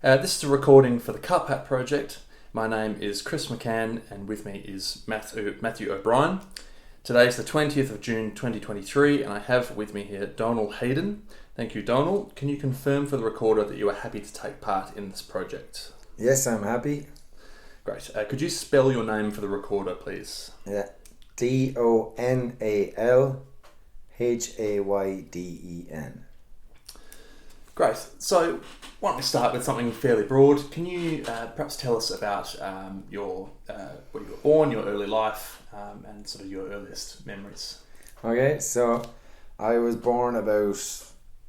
This is a recording for the CUPHAT project. My name is Chris McCann and with me is Matthew O'Brien. Today is the 20th of June 2023 and I have with me here Donal Hayden. Thank you, Donal. Can you confirm for the recorder that you are happy to take part in this project? Yes, I'm happy. Great. Could you spell your name for the recorder, please? Yeah, DonalHayden. Great. So, why don't we start with something fairly broad? Can you perhaps tell us about where you were born, your early life, and sort of your earliest memories? Okay, so I was born about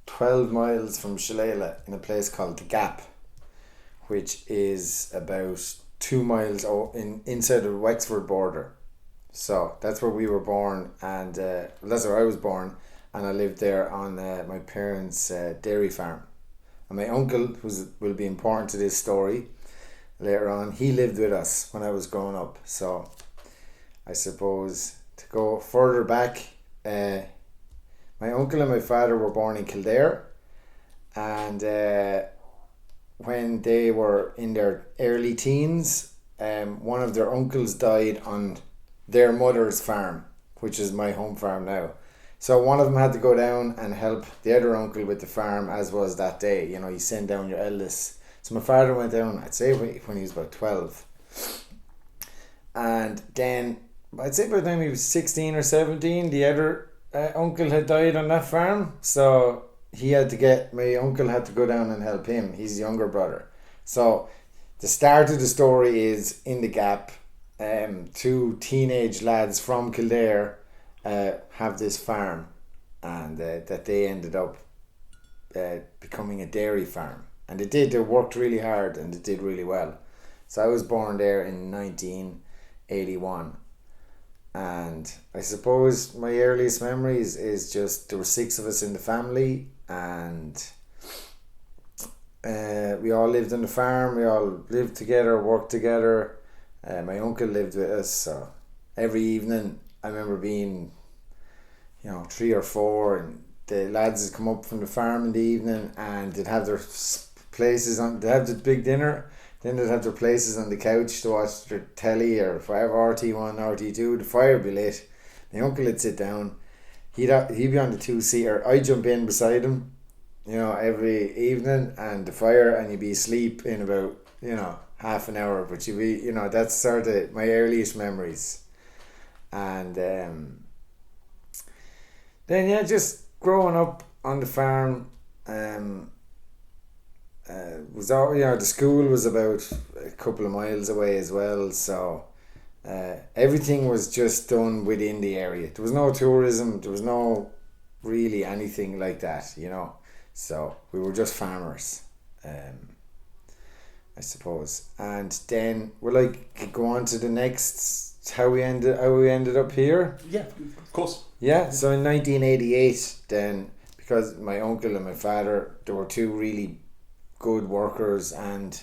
12 miles from Shillelagh in a place called The Gap, which is about 2 miles inside the Wexford border. So that's where we were born, and that's where I was born, and I lived there on my parents' dairy farm. And my uncle, who will be important to this story later on, he lived with us when I was growing up. So I suppose to go further back, my uncle and my father were born in Kildare, and when they were in their early teens, one of their uncles died on their mother's farm, which is my home farm now. So one of them had to go down and help the other uncle with the farm, as was that day. You know, you send down your eldest. So my father went down, I'd say when he was about 12. And then, I'd say by the time he was 16 or 17, the other uncle had died on that farm. So my uncle had to go down and help him. He's the younger brother. So the start of the story is in The Gap. Two teenage lads from Kildare have this farm, and that they ended up becoming a dairy farm, and they worked really hard and they did really well. So I was born there in 1981, and I suppose my earliest memories is just there were 6 of us in the family, and we all lived on the farm. We all lived together, worked together. My uncle lived with us, so every evening I remember being, 3 or 4, and the lads would come up from the farm in the evening, and they'd have their places on. They'd have the big dinner, then they'd have their places on the couch to watch their telly or whatever, RT1, RT2. The fire would be lit. My uncle would sit down. He'd be on the 2-seater. I'd jump in beside him, every evening, and the fire, and you'd be asleep in about, half an hour, but you'd be, that's sort of my earliest memories. And then just growing up on the farm, was all, the school was about a couple of miles away as well, so everything was just done within the area. There was no tourism, there was no really anything like that, so we were just farmers, I suppose. And then we'll go on to the next, how we ended up here. Yeah, of course. Yeah, so in 1988, then, because my uncle and my father, they were 2 really good workers, and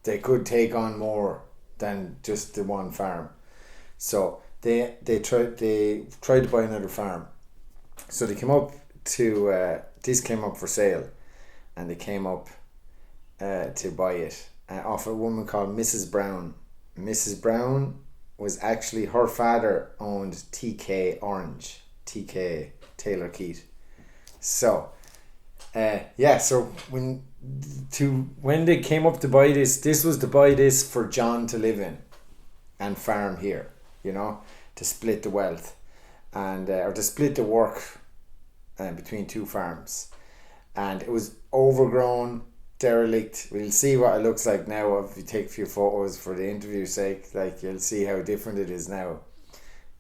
they could take on more than just the one farm. So they tried to buy another farm. So they came up to this came up for sale, and they came up to buy it off a woman called Mrs. Brown. Mrs. Brown was actually, her father owned TK Orange, TK Taylor Keith. So so when they came up to buy this was to buy this for John to live in and farm here, to split the wealth, and or to split the work between 2 farms. And it was overgrown, derelict. We'll see what it looks like now if you take a few photos for the interview's sake. You'll see how different it is now.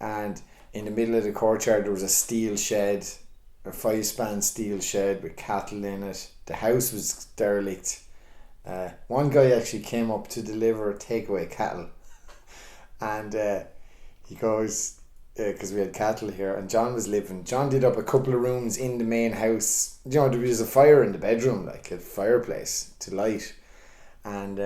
And in the middle of the courtyard there was a steel shed, a 5-span steel shed with cattle in it. The house was derelict. One guy actually came up to deliver takeaway cattle, and he goes, because we had cattle here, and John did up a couple of rooms in the main house. There was a fire in the bedroom, like a fireplace to light, and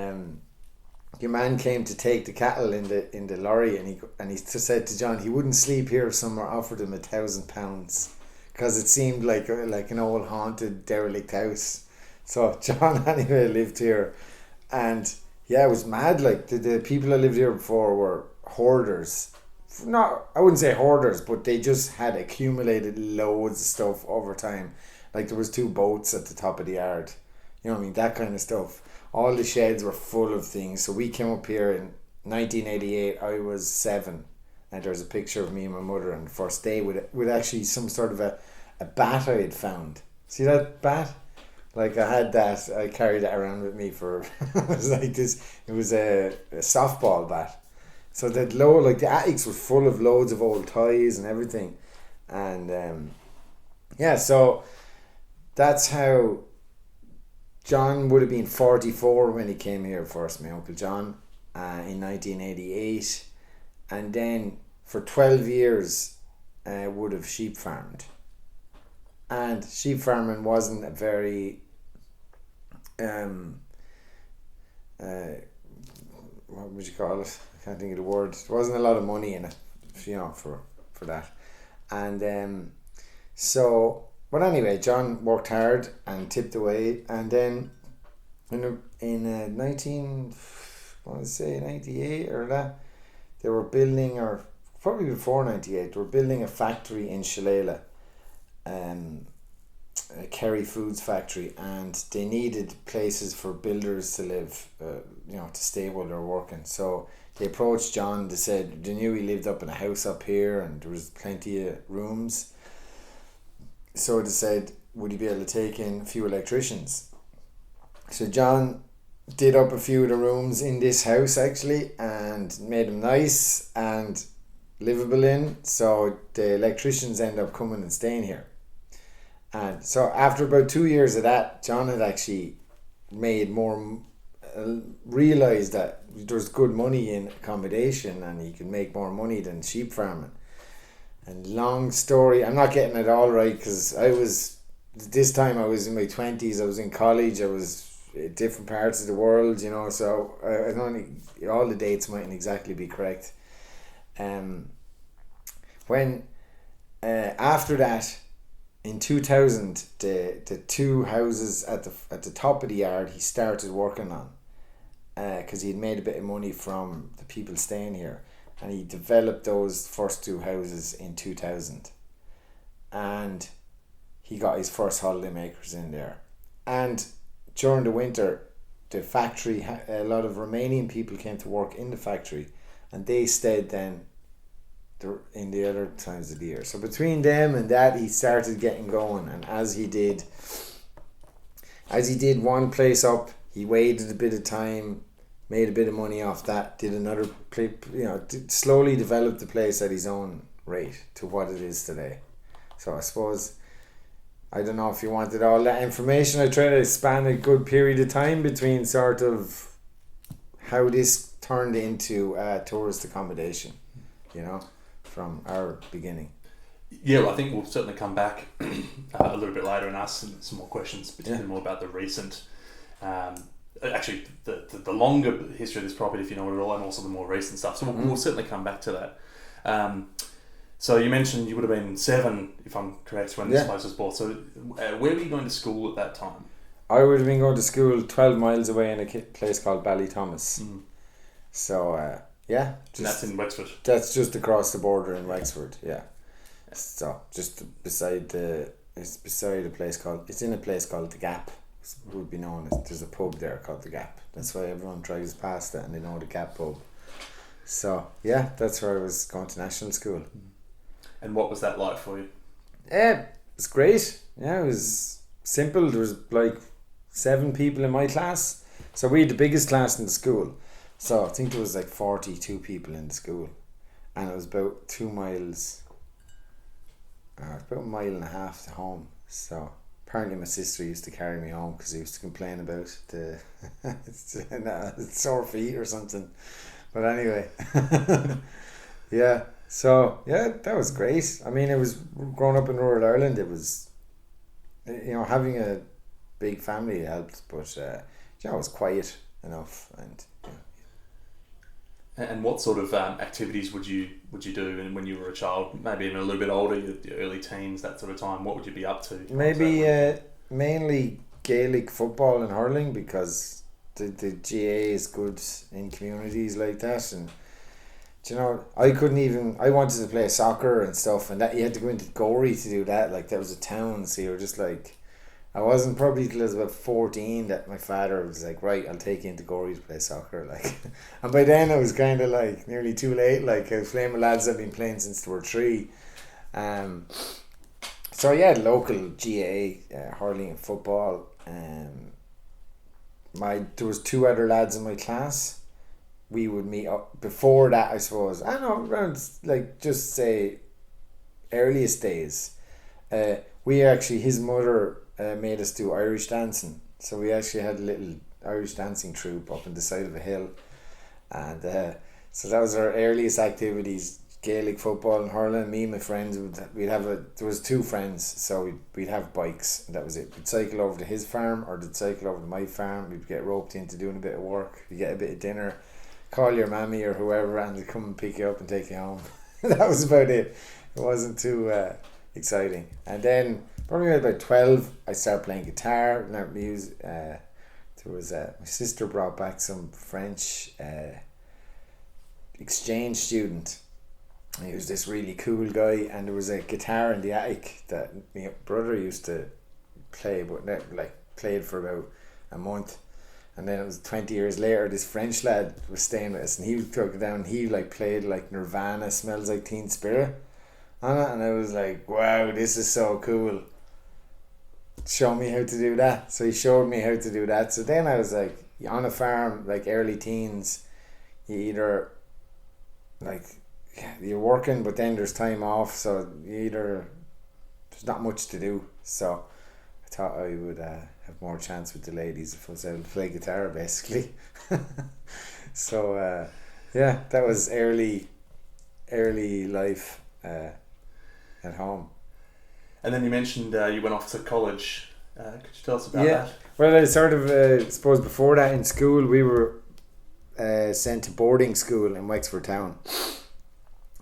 your man came to take the cattle in the lorry, and he said to John he wouldn't sleep here if someone offered him £1,000, because it seemed like an old haunted derelict house. So John anyway lived here And yeah, it was mad. Like the people that lived here before were hoarders. Not, I wouldn't say hoarders, but they just had accumulated loads of stuff over time. Like there was 2 boats at the top of the yard. You know what I mean? That kind of stuff. All the sheds were full of things. So we came up here in 1988. I was 7, and there's a picture of me and my mother on the first day with actually some sort of a bat I had found. See that bat? Like I had that. I carried that around with me for. It was like this. It was a softball bat. So that the attics were full of loads of old toys and everything, and yeah. So that's how John would have been 44 when he came here first. My Uncle John, in 1988, and then for 12 years, would have sheep farmed. And sheep farming wasn't a very what would you call it? I can't think of the word. There wasn't a lot of money in it, for that. And but anyway, John worked hard and tipped away, and then in 98 or that, they were building, or probably before 98, they were building a factory in Shillelagh, a Kerry Foods factory, and they needed places for builders to live, to stay while they were working. So they approached John. They knew he lived up in a house up here and there was plenty of rooms. So they said, would he be able to take in a few electricians? So John did up a few of the rooms in this house actually and made them nice and livable in. So the electricians end up coming and staying here. And so after about 2 years of that, John had actually made more, realised that there's good money in accommodation and he could make more money than sheep farming. And long story, I'm not getting it all right, because this time I was in my 20s, I was in college, I was in different parts of the world, so I don't, all the dates mightn't exactly be correct. When after that, in 2000, the 2 houses at the top of the yard he started working on, because he had made a bit of money from the people staying here, and he developed those first 2 houses in 2000, and he got his first holidaymakers in there. And during the winter, the factory, a lot of Romanian people came to work in the factory, and they stayed then in the other times of the year. So between them and that, he started getting going, and as he did one place up, he waited a bit of time, made a bit of money off that, did another place, slowly developed the place at his own rate to what it is today. So I suppose, I don't know if you wanted all that information. I try to span a good period of time between sort of how this turned into tourist accommodation, from our beginning. Yeah, well, I think we'll certainly come back a little bit later and ask some more questions, particularly more about the recent, actually the longer history of this property, if you know it at all, and also the more recent stuff. So we'll certainly come back to that. So you mentioned you would have been 7, if I'm correct, when this place was bought. So where were you going to school at that time? I would have been going to school 12 miles away in a place called Ballythomas. So that's in Wexford. That's just across the border in Wexford. Yeah. So just beside it's beside a place called the Gap. It would be known as, there's a pub there called the Gap. That's why everyone drives past it and they know the Gap pub. So yeah, that's where I was going to national school. And what was that like for you? It was great. Yeah, it was simple. There was like 7 people in my class. So we had the biggest class in the school. So I think there was like 42 people in the school. And it was about 2 miles, about a mile and a half to home. So apparently my sister used to carry me home because he used to complain about the sore feet or something. But anyway, yeah. So yeah, that was great. I mean, it was growing up in rural Ireland. It was, having a big family helped, but it was quiet enough. And what sort of activities would you do when you were a child? Maybe even a little bit older, your early teens, that sort of time. What would you be up to? Maybe mainly Gaelic football and hurling, because the GA is good in communities like that. And do you know, I wanted to play soccer and stuff, and that you had to go into Gorey to do that. Like, that was a town, so you were just like, I wasn't probably till I was about 14 that my father was like, right, I'll take you into Gorey to play soccer. Like, and by then I was kind of like nearly too late. Like, I was playing with lads I've been playing since they were 3. So yeah, local GA, hurling and football. There was 2 other lads in my class. We would meet up before that, I suppose. I don't know, around like just say earliest days. His mother made us do Irish dancing, so we actually had a little Irish dancing troupe up on the side of a hill, and so that was our earliest activities: Gaelic football and hurling. Me and my friends there was 2 friends, so we'd have bikes, and that was it. We'd cycle over to his farm, or they'd cycle over to my farm. We'd get roped into doing a bit of work. We'd get a bit of dinner, call your mammy or whoever, and they'd come and pick you up and take you home. That was about it. It wasn't too exciting. And then probably when I was about 12, I started playing guitar. Now music. There was my sister brought back some French exchange student. He was this really cool guy, and there was a guitar in the attic that my brother used to play, but played for about a month. And then it was 20 years later, this French lad was staying with us, and he took it down, and he played Nirvana, Smells Like Teen Spirit on it, and I was like, wow, this is so cool. Show me how to do that. So he showed me how to do that. So then I was like, on a farm, like early teens, you either you're working, but then there's time off, so there's not much to do. So I thought I would have more chance with the ladies if I was able to play guitar, basically. So that was early life at home. And then you mentioned you went off to college. Could you tell us about that? Well, I sort of suppose before that in school we were sent to boarding school in Wexford Town.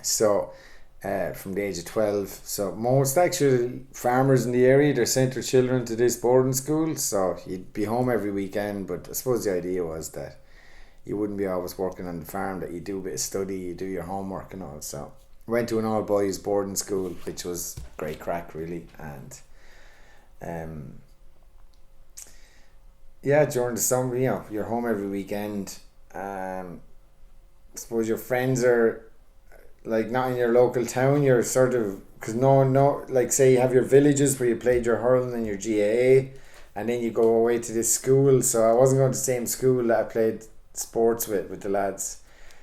So from the age of 12, so most actually farmers in the area, they sent their children to this boarding school, so you'd be home every weekend. But I suppose the idea was that you wouldn't be always working on the farm, that you do a bit of study, you do your homework and all. So went to an all boys boarding school, which was great crack really. And during the summer, you're home every weekend. I suppose your friends are not in your local town. You're sort of, because say you have your villages where you played your hurling and your GAA, and then you go away to this school. So I wasn't going to the same school that I played sports with the lads.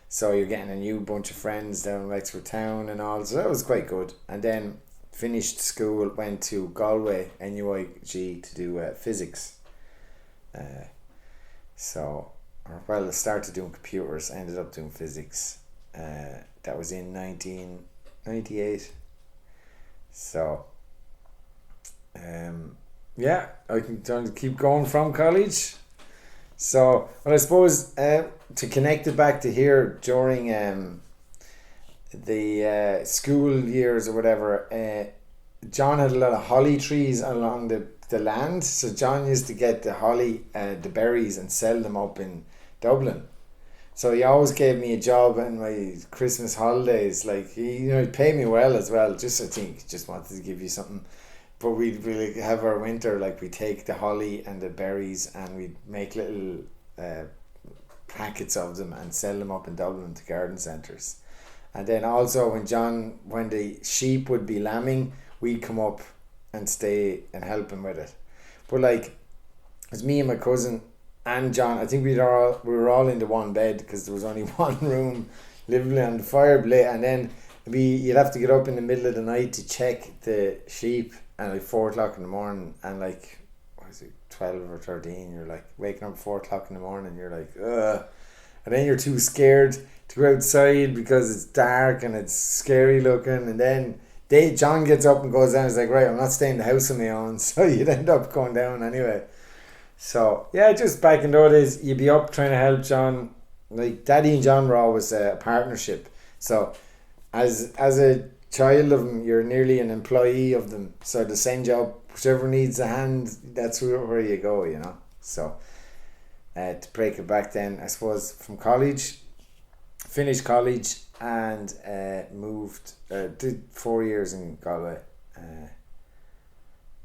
So you're getting a new bunch of friends down in Wexford Town and all. So that was quite good. And then finished school, went to Galway, NUIG, to do physics. I started doing computers, ended up doing physics. That was in 1998. So, I can keep going from college. So, I suppose to connect it back to here during the school years or whatever, John had a lot of holly trees along the land. So John used to get the holly, the berries, and sell them up in Dublin. So he always gave me a job in my Christmas holidays. He'd pay me well as well. I think just wanted to give you something. But we'd really have our winter, we take the holly and the berries and we'd make little packets of them and sell them up in Dublin to garden centres. And then also when the sheep would be lambing, we'd come up and stay and help him with it. But it was me and my cousin and John. I think we were all into one bed because there was only one room, living on the fire lit, and then you'd have to get up in the middle of the night to check the sheep, and 4 o'clock in the morning, and 12 or 13, you're waking up at 4 o'clock in the morning, you're ugh, and then you're too scared to go outside because it's dark and it's scary looking, and then John gets up and goes down. He's like, right, I'm not staying in the house on my own. So you'd end up going down anyway. So just back in those days, you'd be up trying to help John. Daddy and John were always a partnership. So as a child of them, you're nearly an employee of them. So they send you up, whichever needs a hand, that's where you go, So To break it back then, I suppose from college, finished college and moved, did 4 years in Galway.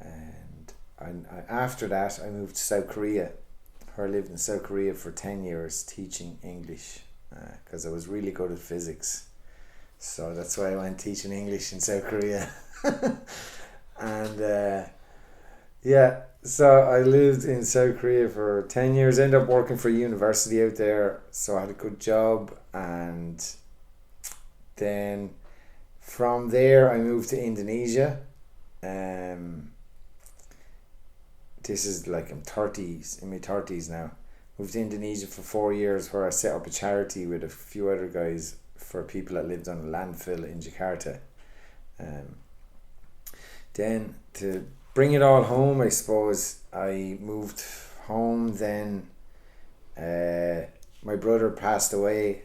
And after that I moved to South Korea, where I lived in South Korea for 10 years teaching English, because I was really good at physics. So that's why I went teaching English in South Korea. And so I lived in South Korea for 10 years, ended up working for a university out there, so I had a good job. And then from there I moved to Indonesia. This is like in my 30s now. Moved to Indonesia for 4 years, where I set up a charity with a few other guys for people that lived on a landfill in Jakarta. Then to bring it all home, I suppose, I moved home then. My brother passed away,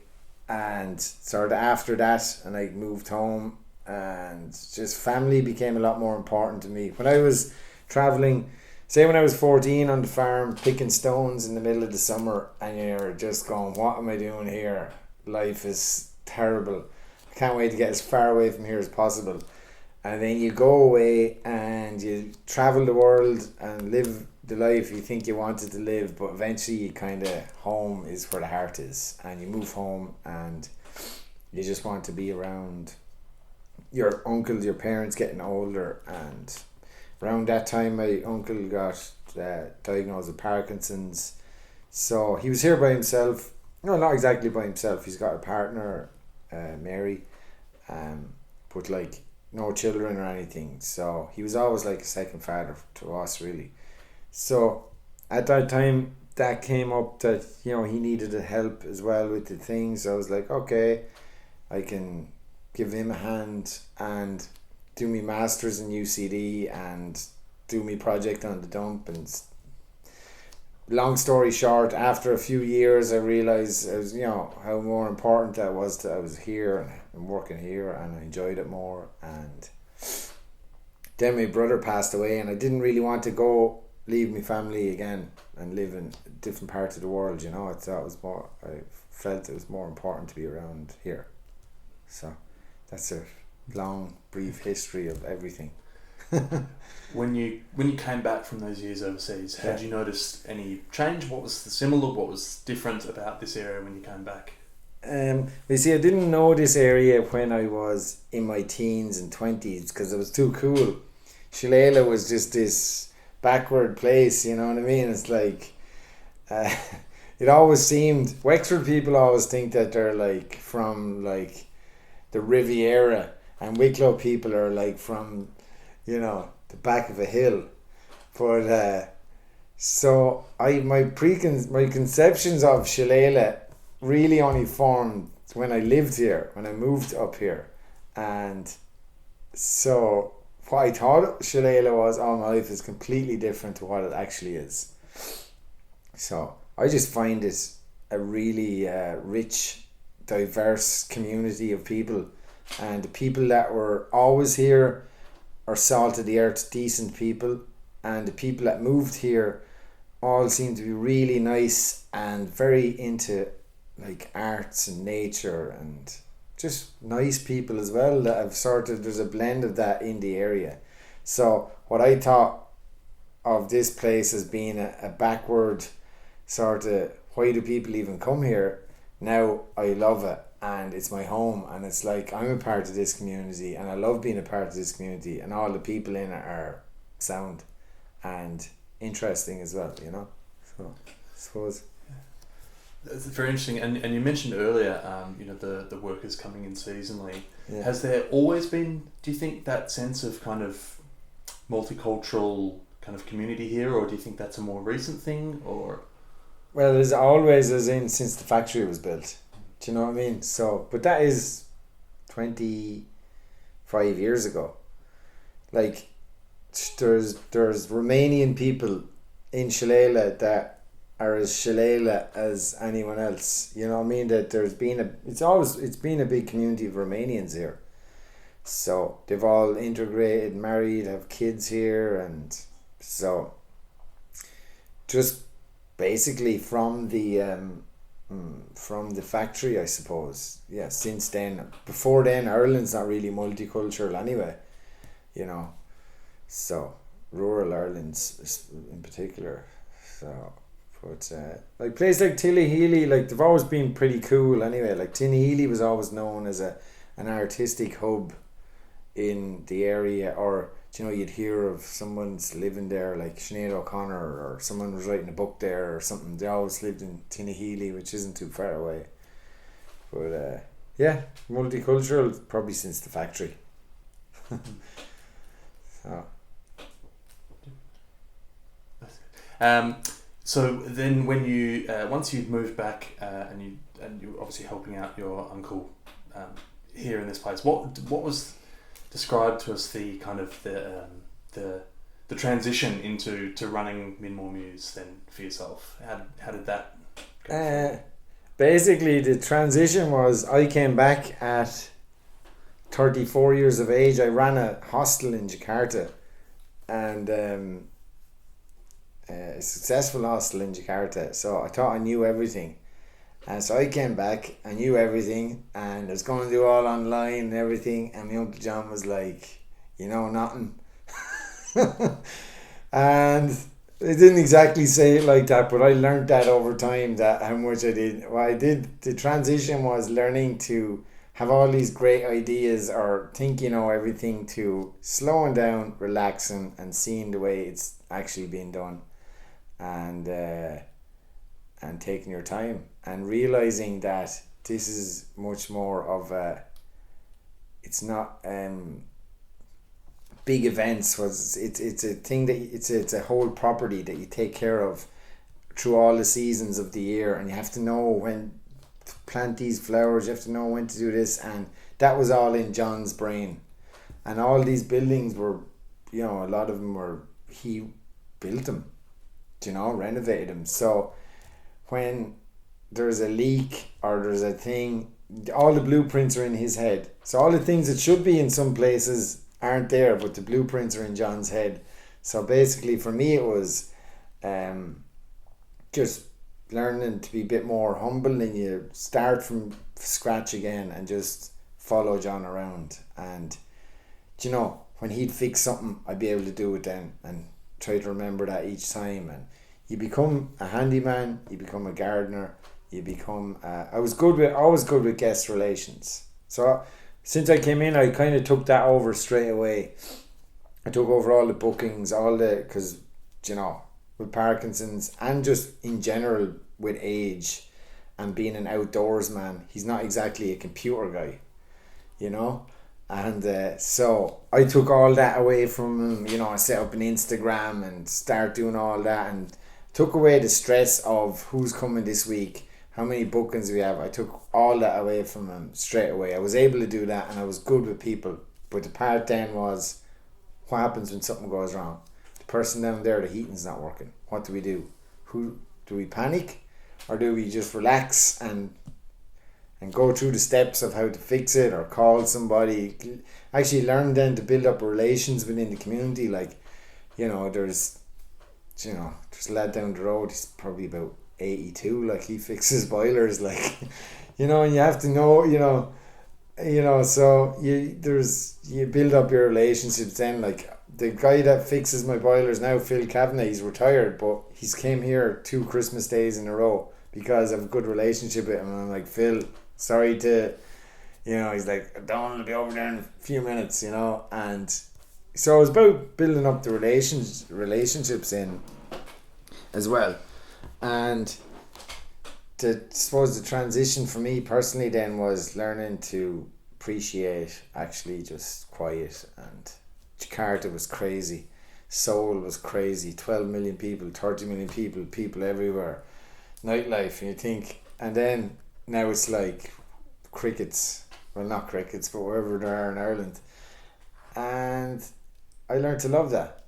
and sort of after that, and I moved home, and just family became a lot more important to me. When I was travelling, say when I was 14 on the farm picking stones in the middle of the summer, and you're just going, what am I doing here? Life is terrible. I can't wait to get as far away from here as possible. And then you go away and you travel the world and live the life you think you wanted to live, but eventually you kind of, home is where the heart is, and you move home and you just want to be around your uncles, your parents getting older. And around that time my uncle got diagnosed with Parkinson's, so he was here by himself. No, not exactly by himself, he's got a partner, Mary, but like no children or anything, so he was always like a second father to us, really. So at that time that came up that, you know, he needed help as well with the things. So I was like, okay, I can give him a hand and do my masters in UCD and do my project on the dump. And long story short, after a few years I realised I was, you know, how more important that was, that I was here and working here, and I enjoyed it more. And then my brother passed away, and I didn't really want to leave my family again and live in a different part of the world, you know. I felt it was more important to be around here. So that's a long brief history of everything. When you came back from those years overseas, had you noticed any change? What was similar? What was different about this area when you came back? You see, I didn't know this area when I was in my teens and 20s because it was too cool. Shillelagh was just this backward place, you know what I mean? It's like, it always seemed, Wexford people always think that they're like from like the Riviera, and Wicklow people are like from, you know, the back of a hill. But so my conceptions of Shillelagh really only formed when I lived here, when I moved up here. And so what I thought Shillelagh was all my life is completely different to what it actually is. So I just find it a really rich, diverse community of people, and the people that were always here are salt of the earth, decent people, and the people that moved here all seem to be really nice and very into like arts and nature, and just nice people as well, that have there's a blend of that in the area. So what I thought of this place as being a backward sort of, why do people even come here? Now I love it, and it's my home, and it's like I'm a part of this community, and I love being a part of this community, and all the people in it are sound and interesting as well, you know. So I suppose it's very interesting. And you mentioned earlier, you know, the workers coming in seasonally. Yeah. Has there always been, do you think, that sense of kind of multicultural kind of community here, or do you think that's a more recent thing? Or well, there's always, as in since the factory was built. Do you know what I mean? So, but that is 25 years ago. Like, there's Romanian people in Shillelagh that are as Shillelagh as anyone else. You know what I mean? That it's been a big community of Romanians here. So they've all integrated, married, have kids here, and so just basically from the factory, I suppose. Yeah, since then. Before then, Ireland's not really multicultural anyway, you know. So, rural Ireland's in particular. So, but like places like Tillyhealy, like they've always been pretty cool anyway. Like Tillyhealy was always known as an artistic hub in the area, or you know, you'd hear of someone's living there, like Sinead O'Connor, or someone was writing a book there or something. They always lived in Tinnahealy, which isn't too far away. But yeah, multicultural probably since the factory. So. So then, when you once you'd moved back and you were obviously helping out your uncle here in this place, what was described to us the kind of the transition into running Minmore Muse then for yourself? How did that go? Basically, the transition was I came back at 34 years of age. I ran a hostel in Jakarta, and a successful hostel in Jakarta. So I thought I knew everything. And so I came back, I knew everything, and I was going to do all online and everything, and my Uncle John was like, you know, nothing. And it didn't exactly say it like that, but I learned that over time, that how much I did. What I did, the transition was learning to have all these great ideas or think you know everything, to slowing down, relaxing, and seeing the way it's actually being done, and taking your time and realizing that this is much more of a, it's not big events, was it's a thing that it's a whole property that you take care of through all the seasons of the year, and you have to know when to plant these flowers, you have to know when to do this, and that was all in John's brain. And all these buildings were, you know, a lot of them were, he built them, you know, renovated them. So when there's a leak or there's a thing, all the blueprints are in his head. So all the things that should be in some places aren't there, but the blueprints are in John's head. So basically for me it was just learning to be a bit more humble, and you start from scratch again and just follow John around. And you know, when he'd fix something, I'd be able to do it then and try to remember that each time. And you become a handyman, you become a gardener, you become I was always good with guest relations. So since I came in, I kind of took that over straight away. I took over all the bookings, because you know, with Parkinson's and just in general with age and being an outdoors man, he's not exactly a computer guy, you know. And so I took all that away from him. You know, I set up an Instagram and start doing all that, and took away the stress of who's coming this week, how many bookings we have. I took all that away from him straight away. I was able to do that, and I was good with people. But the part then was, what happens when something goes wrong? The person down there, the heating's not working. What do we do? Do we panic, or do we just relax and go through the steps of how to fix it, or call somebody? Actually learn then to build up relations within the community. Like, you know, there's a lad down the road, he's probably about 82, like he fixes boilers, like, you know, and you have to know, you know, so you build up your relationships then. Like the guy that fixes my boilers now, Phil Kavanagh, he's retired, but he's came here 2 Christmas days in a row because I have a good relationship with him. And I'm like, Phil, sorry to, you know, he's like, Donal will be over there in a few minutes, you know. And so it was about building up the relationships in as well. And I suppose the transition for me personally then was learning to appreciate actually just quiet. And Jakarta was crazy, Seoul was crazy, 12 million people, 30 million people everywhere, nightlife, and you think, and then now it's like crickets, well not crickets, but wherever there are in Ireland. And I learned to love that.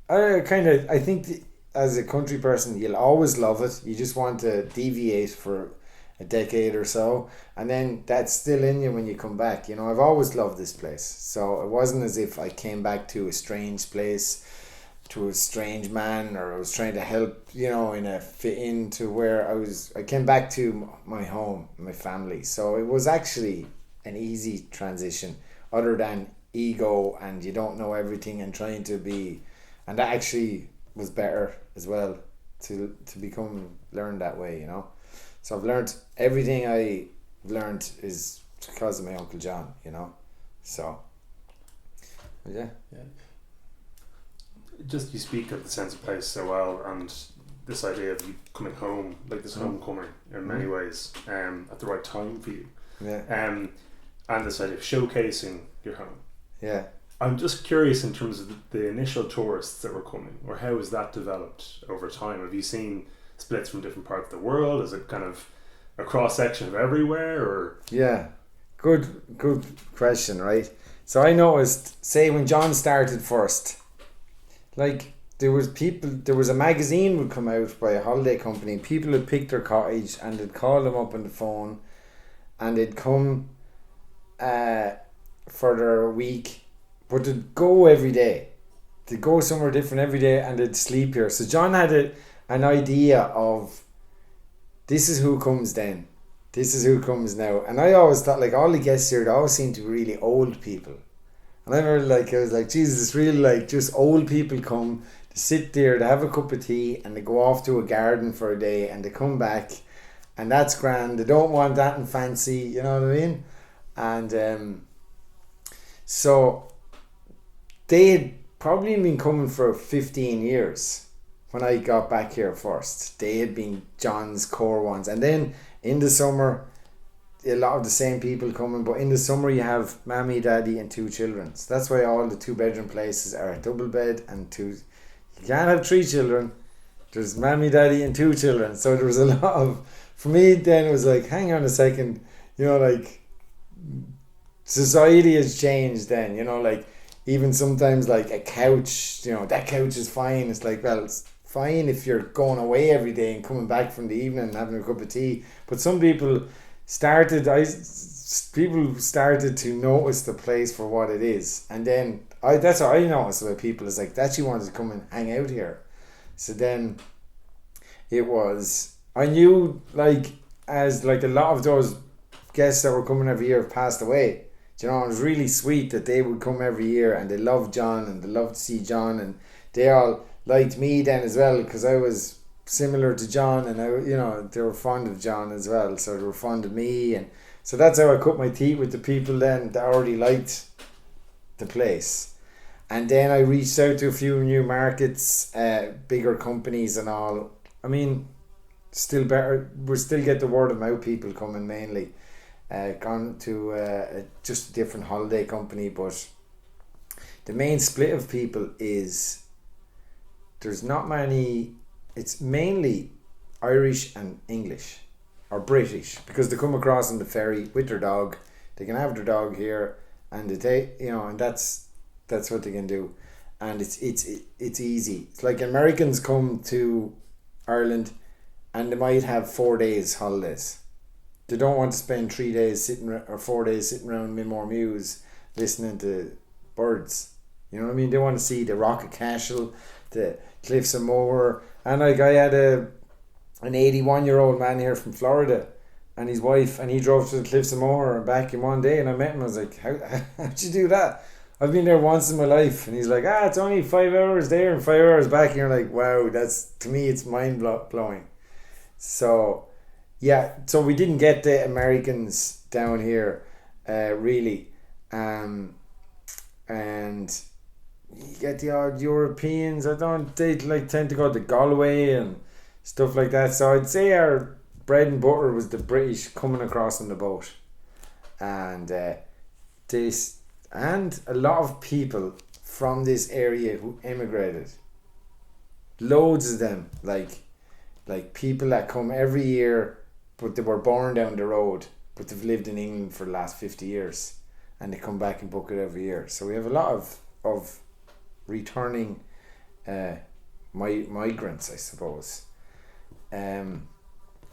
I think as a country person, you'll always love it. You just want to deviate for a decade or so, and then that's still in you when you come back. You know, I've always loved this place, so it wasn't as if I came back to a strange place to a strange man, or I was trying to help, in a fit into where I came back to my home, my family. So it was actually an easy transition, other than ego and you don't know everything and trying to be, and that actually was better as well to learn that way, So I've learned everything I learned is because of my Uncle John, So yeah. Just you speak of the sense of place so well, and this idea of you coming home, like this homecoming in many ways, at the right time for you. Yeah. And this idea of showcasing your home. Yeah. I'm just curious in terms of the initial tourists that were coming, or how has that developed over time? Have you seen splits from different parts of the world? Is it kind of a cross section of everywhere, or? Yeah, good question, right? So I noticed, say when John started first, like there was a magazine would come out by a holiday company. People would pick their cottage and they'd call them up on the phone, and they'd come for their week, but they'd go every day. They'd go somewhere different every day and they'd sleep here. So John had an idea of, this is who comes then, this is who comes now. And I always thought, like, all the guests here, they always seem to be really old people. And I was like, Jesus, it's really like just old people come to sit there, to have a cup of tea, and they go off to a garden for a day, and they come back, and that's grand. They don't want that and fancy, you know what I mean? And so they had probably been coming for 15 years when I got back here first. They had been John's core ones. And then in the summer, a lot of the same people coming, but in the summer you have mammy, daddy and 2 children. So that's why all the 2-bedroom places are a double bed and 2. You can't have 3 children. There's mammy, daddy and 2 children. So there was a lot of, for me then it was like, hang on a second, like society has changed then, like even sometimes like a couch, that couch is fine. It's like, well, it's fine if you're going away every day and coming back from the evening and having a cup of tea. But some people started to notice the place for what it is, and then that's what I noticed about people, is like, that you wanted to come and hang out here. So then it was, I knew, like, as like a lot of those guests that were coming every year have passed away. It was really sweet that they would come every year, and they loved John and they loved to see John, and they all liked me then as well, because I was similar to John, and they were fond of John as well, so they were fond of me. And so that's how I cut my teeth with the people then that already liked the place. And then I reached out to a few new markets, bigger companies and all. I mean, still better, we still get the word of mouth people coming mainly. Gone to just a different holiday company, but the main split of people is, there's not many. It's mainly Irish and English, or British, because they come across on the ferry with their dog. They can have their dog here, and and that's what they can do, and it's easy. It's like Americans come to Ireland, and they might have 4 days holidays. They don't want to spend 3 days or 4 days sitting around Mimore Mews listening to birds. You know what I mean? They want to see the Rock of Cashel, the Cliffs of Moher. And like, I had an 81-year-old man here from Florida and his wife, and he drove to the Cliffs of Moher and back in one day, and I met him. I was like, how'd you do that? I've been there once in my life. And he's like, it's only 5 hours there and 5 hours back. And you're like, wow, to me it's mind blowing. So yeah, so we didn't get the Americans down here really, and you get the odd Europeans. They like tend to go to Galway and stuff like that. So I'd say our bread and butter was the British coming across on the boat, and and a lot of people from this area who emigrated. Loads of them, like people that come every year, but they were born down the road, but they've lived in England for the last 50 years, and they come back and book it every year. So we have a lot of returning migrants, I suppose.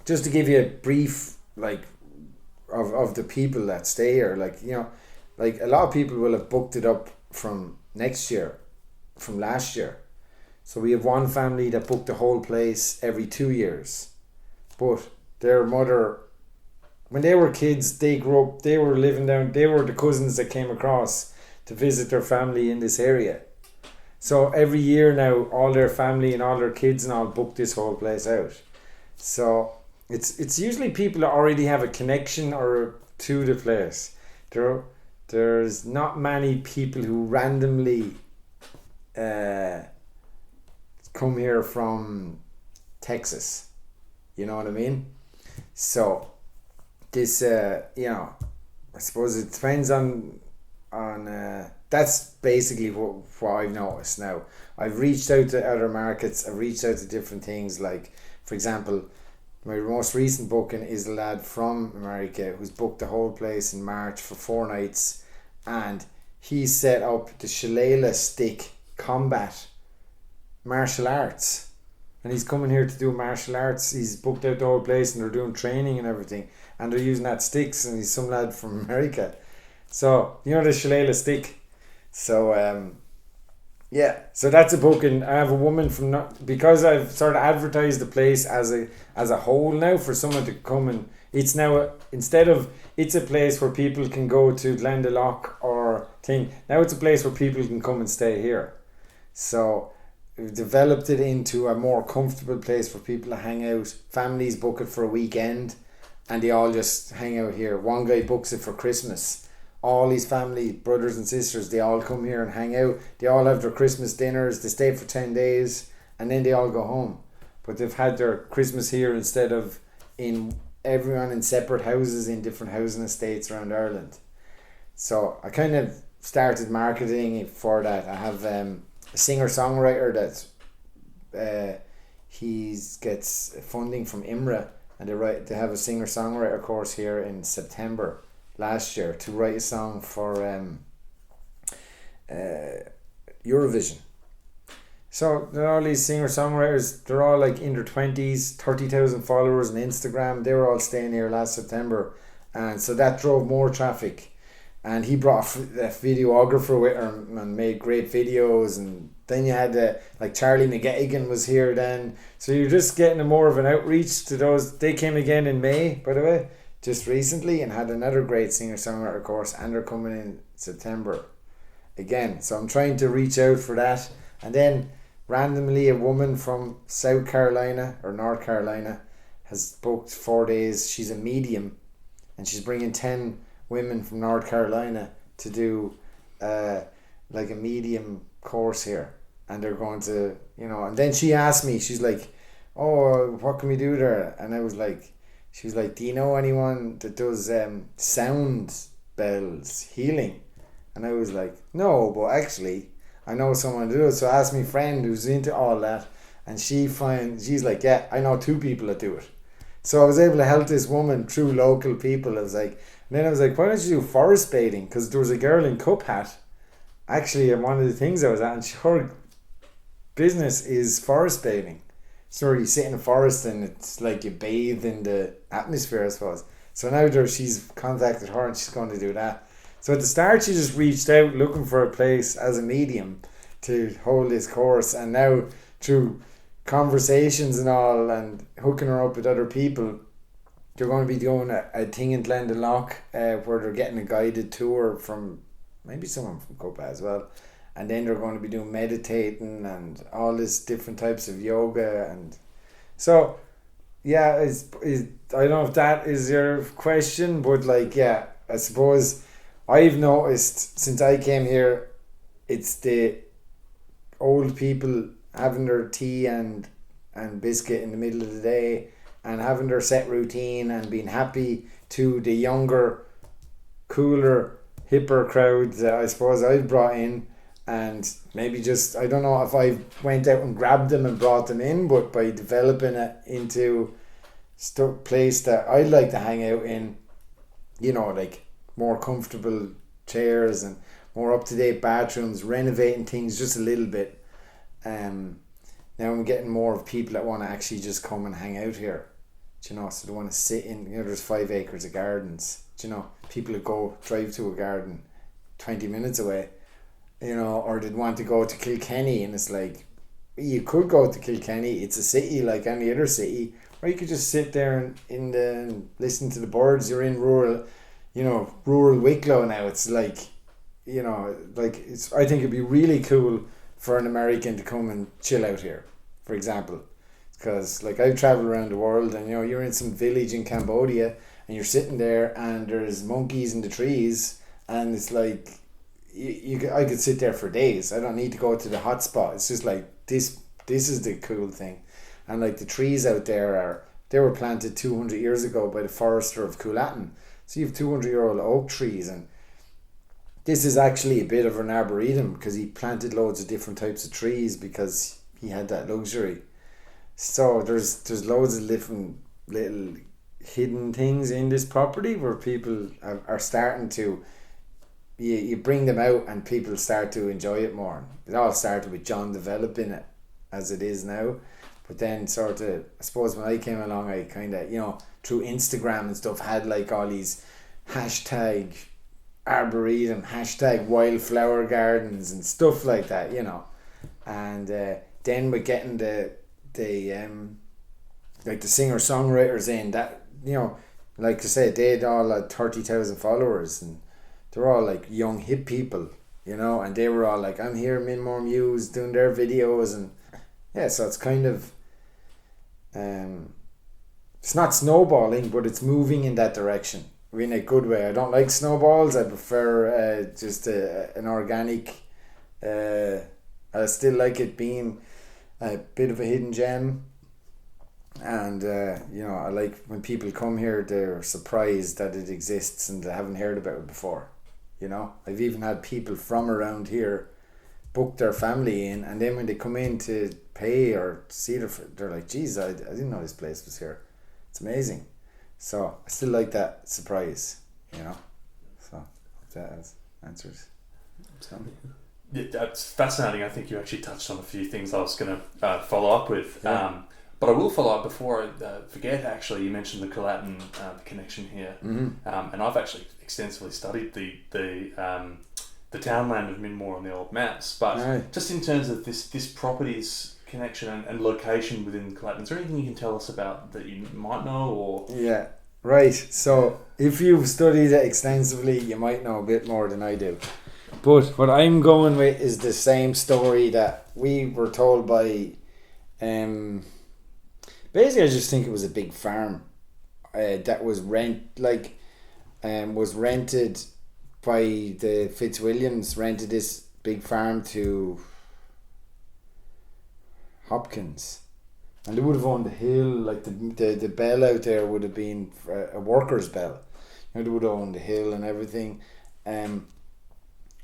Just to give you a brief, like, of the people that stay here, like a lot of people will have booked it up from next year, from last year. So we have one family that booked the whole place every 2 years. But their mother, when they were kids, they grew up, they were living down, they were the cousins that came across to visit their family in this area. So every year now, all their family and all their kids and all book this whole place out. So it's usually people that already have a connection or to the place. There's not many people who randomly come here from Texas. You know what I mean? So this, I suppose it depends on that's basically what I've noticed now. I've reached out to other markets. I've reached out to different things. Like, for example, my most recent booking is a lad from America who's booked the whole place in March for 4 nights, and he set up the shillelagh stick combat martial arts, and he's coming here to do martial arts. He's booked out the whole place and they're doing training and everything, and they're using that sticks, and he's some lad from America. So the shillelagh stick. So so that's a booking. I have a woman from, because I've sort of advertised the place as a whole now for someone to come, and it's now, instead of it's a place where people can go to Glendalough or thing, now it's a place where people can come and stay here. So we've developed it into a more comfortable place for people to hang out. Families book it for a weekend and they all just hang out here. One guy books it for Christmas. All his family, brothers and sisters, they all come here and hang out. They all have their Christmas dinners. They stay for 10 days and then they all go home. But they've had their Christmas here instead of in everyone in separate houses in different housing estates around Ireland. So I kind of started marketing for that. I have a singer-songwriter that he gets funding from IMRA, and they have a singer-songwriter course here in September last year to write a song for Eurovision. So there are all these singer-songwriters, they're all like in their 20s, 30,000 followers on Instagram. They were all staying here last September, and so that drove more traffic. And he brought a videographer with him and made great videos. And then you had like Charlie McGettigan was here then. So you're just getting more of an outreach to those. They came again in May, by the way, just recently, and had another great singer-songwriter course, and they're coming in September again. So I'm trying to reach out for that. And then randomly a woman from South Carolina or North Carolina has booked 4 days. She's a medium, and she's bringing 10 women from North Carolina to do like a medium course here, and they're going to, and then she asked me, she's like, oh, what can we do there? And she was like, do you know anyone that does sound bells healing? And I was like, no, but actually I know someone to do it. So I asked my friend who's into all that, and she's like, yeah, I know 2 people that do it. So I was able to help this woman through local people. I was like, why don't you do forest bathing? Because there was a girl in CUPHAT, actually, and one of the things I was at, and her business is forest bathing. So you sit in a forest and it's like you bathe in the atmosphere, I suppose. So now she's contacted her and she's going to do that. So at the start she just reached out looking for a place as a medium to hold this course, and now through conversations and all and hooking her up with other people, they're going to be doing a thing in Glendalough where they're getting a guided tour from maybe someone from CUPHAT as well, and then they're going to be doing meditating and all this different types of yoga. And so yeah, I don't know if that is your question, but I suppose I've noticed since I came here, it's the old people having their tea and biscuit in the middle of the day and having their set routine and being happy, to the younger, cooler, hipper crowd that I suppose I've brought in. And maybe just, I don't know if I went out and grabbed them and brought them in, but by developing it into place that I'd like to hang out in, like more comfortable chairs and more up-to-date bathrooms, renovating things just a little bit. Now I'm getting more of people that want to actually just come and hang out here, so they want to sit in, there's 5 acres of gardens, people that drive to a garden 20 minutes away, or they'd want to go to Kilkenny, and it's like you could go to Kilkenny. It's a city like any other city, or you could just sit there and listen to the birds. You're in rural Wicklow now. It's like, I think it'd be really cool for an American to come and chill out here, for example. Because like I've travelled around the world, and you're in some village in Cambodia and you're sitting there and there's monkeys in the trees, and it's like I could sit there for days. I don't need to go to the hot spot. It's just like this is the cool thing. And like the trees out there they were planted 200 years ago by the forester of Coolatin. So you have 200-year-old oak trees, and this is actually a bit of an arboretum because he planted loads of different types of trees because he had that luxury. So there's loads of different little hidden things in this property where people are starting to, you bring them out and people start to enjoy it more. It all started with John developing it as it is now, but then sort of, I suppose when I came along, I kind of, through Instagram and stuff, had like all these hashtag arboretum, hashtag wildflower gardens and stuff like that, and then we're getting the singer-songwriters in that, like I said, they'd all had 30,000 followers, and they're all like young hip people, and they were all like, I'm here, Minmore Muse, doing their videos, and yeah, so it's kind of it's not snowballing, but it's moving in that direction in a good way. I don't like snowballs. I prefer just an organic. I still like it being a bit of a hidden gem, and I like when people come here, they're surprised that it exists and they haven't heard about it before. I've even had people from around here book their family in, and then when they come in to pay or see they're like, geez, I didn't know this place was here. It's amazing. So I still like that surprise, so hope that answers. Yeah, that's fascinating. I think you actually touched on a few things I was going to follow up with. Yeah. But I will follow up before I forget. Actually, you mentioned the Coolatin the connection here, and I've actually extensively studied the townland of Minmore on the old maps. But just in terms of this property's connection and location within Coolatin, is there anything you can tell us about that you might know? Or yeah, right. So if you've studied it extensively, you might know a bit more than I do. But what I'm going with is the same story that we were told by. Basically, I just think it was a big farm that was was rented by the Fitzwilliams. Rented this big farm to Hopkins, and they would have owned the hill. Like the bell out there would have been a worker's bell. They would have owned the hill and everything.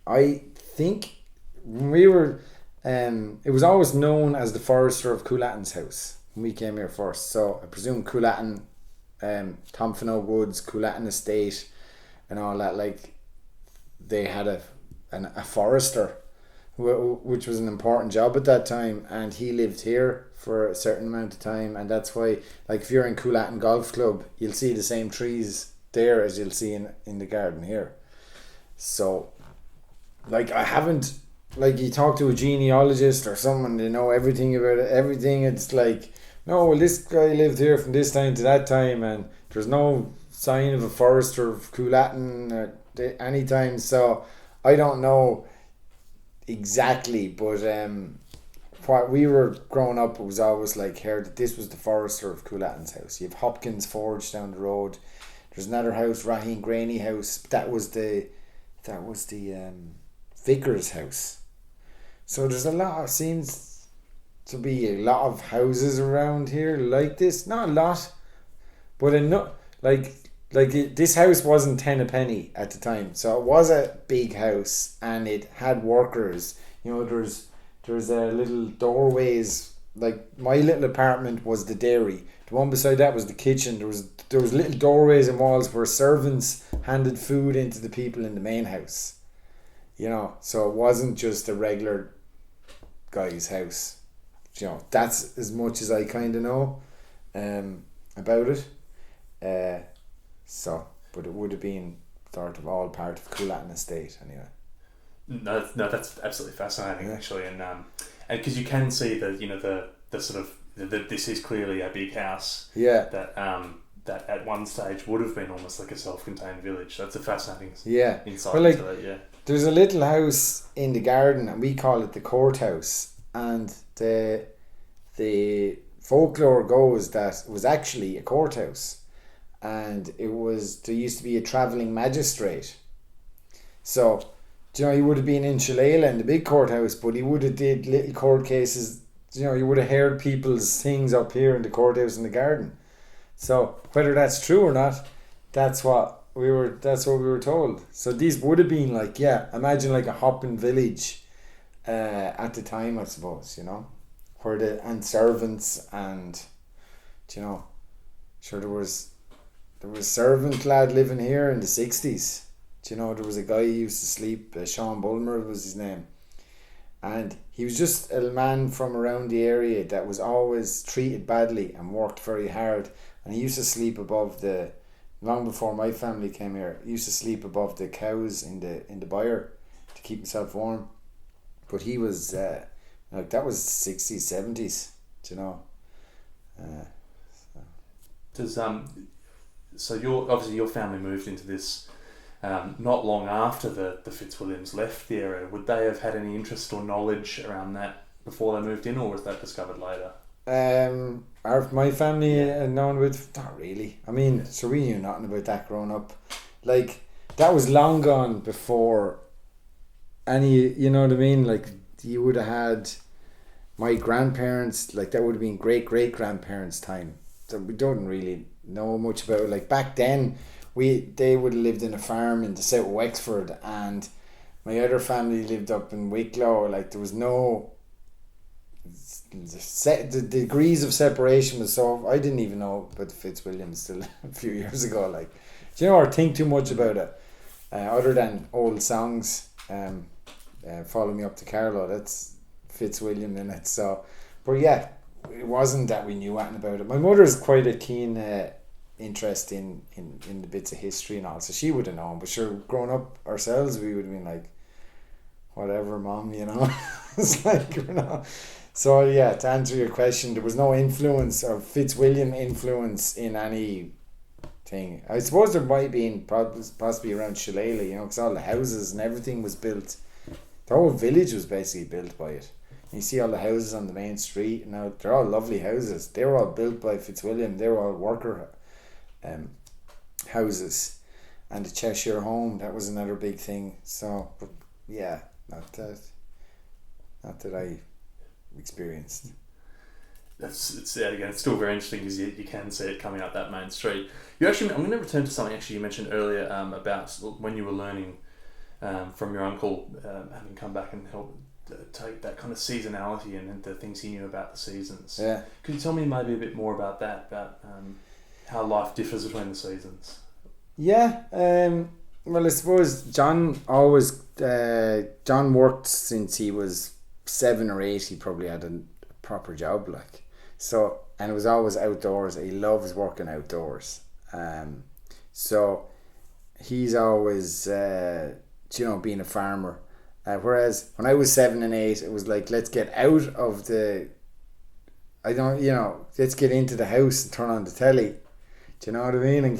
I think when we were, it was always known as the forester of Coolatin's house when we came here first. So I presume Coolatin, Tomfino Woods, Coolatin Estate, and all that. Like they had a forester, which was an important job at that time, and he lived here for a certain amount of time, and that's why, like, if you're in Coolatin Golf Club, you'll see the same trees there as you'll see in the garden here. So, like, I haven't, like, you talk to a genealogist or someone, they know everything about it, everything, it's like, no, well, this guy lived here from this time to that time, and there's no sign of a forester of Coolatin at any time, so I don't know exactly, but what we were growing up, it was always like here that this was the forester of Coolatin's house. You have Hopkins Forge down the road. There's another house, Raheen Graney house. That was the vicar's house. So there's seems to be a lot of houses around here like this. Not a lot, but this house wasn't 10 a penny at the time, so it was a big house and it had workers. There's little doorways. Like my little apartment was the dairy. The one beside that was the kitchen. There was little doorways and walls where servants handed food into the people in the main house. So it wasn't just a regular guy's house. That's as much as I kind of know about it. But it would have been sort of all part of Coolatin Estate anyway. No, that's absolutely fascinating, actually, and because you can see the sort of this is clearly a big house. Yeah. That at one stage would have been almost like a self-contained village. That's a fascinating insight Well, like, into that. Yeah. there's a little house in the garden, and we call it the courthouse. And the folklore goes that it was actually a courthouse, and there used to be a travelling magistrate. So, he would have been in Shillelagh in the big courthouse, but he would have did little court cases. You would have heard people's things up here in the courthouse in the garden. So whether that's true or not, that's what we were told. So these would have been like, imagine like a hopping village at the time, I suppose, where and servants and sure there was servant lad living here in the 60s. There was a guy who used to sleep, Sean Bulmer was his name, and he was just a man from around the area that was always treated badly and worked very hard, and he used to sleep above long before my family came here, he used to sleep above the cows in the byre to keep himself warm. But he was that was 60s, 70s, So your family moved into this not long after the Fitzwilliams left the area. Would they have had any interest or knowledge around that before they moved in, or was that discovered later? My family known with not really. I mean, so we knew nothing about that growing up. Like, that was long gone before any, you know what I mean? Like, you would have had my grandparents, like that would have been great grandparents' time. So we don't really know much about it. Like back then, they would have lived in a farm in the south of Wexford, and my other family lived up in Wicklow. Like, there was no the degrees of separation was so. I didn't even know about the Fitzwilliams till a few years ago. Like, or think too much about it, other than old songs. Follow Me Up to Carlow, that's Fitzwilliam in it. So, but yeah, it wasn't that we knew anything about it. My mother's quite a keen interest in the bits of history and all, so she would have known. But sure, growing up ourselves, we would have been like, whatever, mom, it's like, So yeah, to answer your question, there was no influence or Fitzwilliam influence in any thing. I suppose there might have been possibly around Shillelagh, because all the houses and everything was built. The whole village was basically built by it. And you see all the houses on the main street, and now they're all lovely houses. They were all built by Fitzwilliam. They were all worker houses. And the Cheshire Home, that was another big thing. So, but yeah, not that I experienced. It's still very interesting because you can see it coming up that main street. I'm going to return to something you mentioned earlier about when you were learning from your uncle, having come back and help take that kind of seasonality and the things he knew about the seasons. Yeah. Could you tell me maybe a bit more about that, about how life differs between the seasons? Yeah. Well, I suppose John worked since he was 7 or 8. He probably had a proper job, like. So, and it was always outdoors. He loves working outdoors. So he's always, being a farmer. Whereas when I was 7 and 8, it was like, let's get out of let's get into the house and turn on the telly. Do you know what I mean? And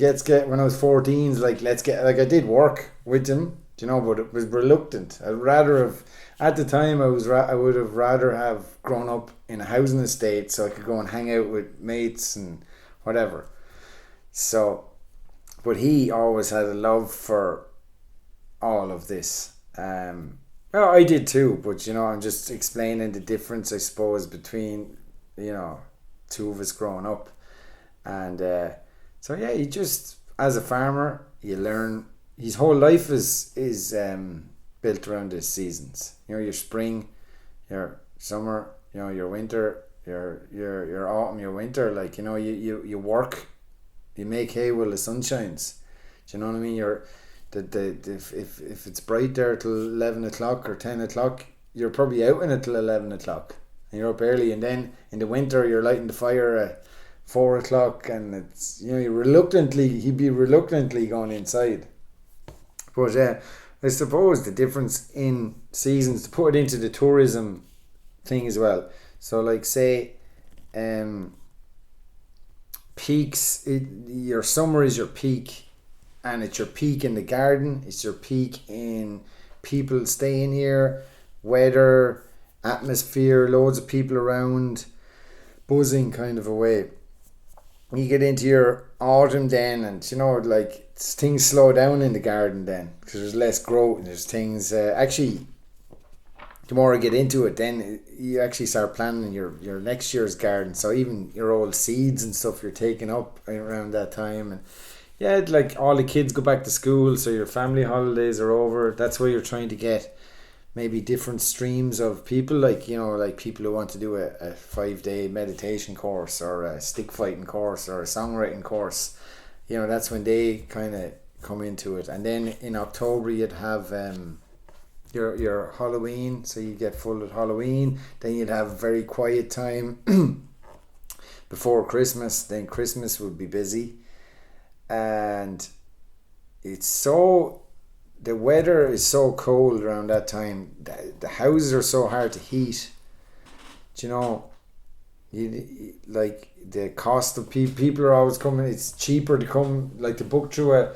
when I was 14, it's like, I did work with him, but it was reluctant. I'd rather have, at the time, I would have rather have grown up in a housing estate so I could go and hang out with mates and whatever. So, but he always had a love for all of this. Well, I did too, but I'm just explaining the difference, I suppose, between two of us growing up. And so yeah, you just, as a farmer, you learn. His whole life is built around the seasons. Your spring, your summer, your winter, your autumn, your winter. Like, you work, you make hay while the sun shines. Do you know what I mean? If it's bright there till 11 o'clock or 10 o'clock, you're probably out in it till 11 o'clock, and you're up early. And then in the winter, you're lighting the fire at 4 o'clock, and it's he'd be reluctantly going inside. But I I suppose the difference in seasons, to put it into the tourism thing as well. So like say peaks, your summer is your peak, and it's your peak in the garden, it's your peak in people staying here, weather, atmosphere, loads of people around, buzzing kind of a way. You get into your autumn then, and you know, like things slow down in the garden then because there's less growth and there's things actually the more I get into it, then you actually start planning your next year's garden. So even your old seeds and stuff you're taking up around that time. And yeah, like all the kids go back to school, so your family holidays are over. That's where you're trying to get maybe different streams of people, like, you know, like people who want to do a 5-day meditation course or a stick fighting course or a songwriting course. You know, that's when they kind of come into it. And then in October you'd have your Halloween, so you get full at Halloween. Then you'd have a very quiet time before Christmas. Then Christmas would be busy, and the weather is so cold around that time. The houses are so hard to heat. Do you know, like the cost of people are always coming. It's cheaper to come, like to book through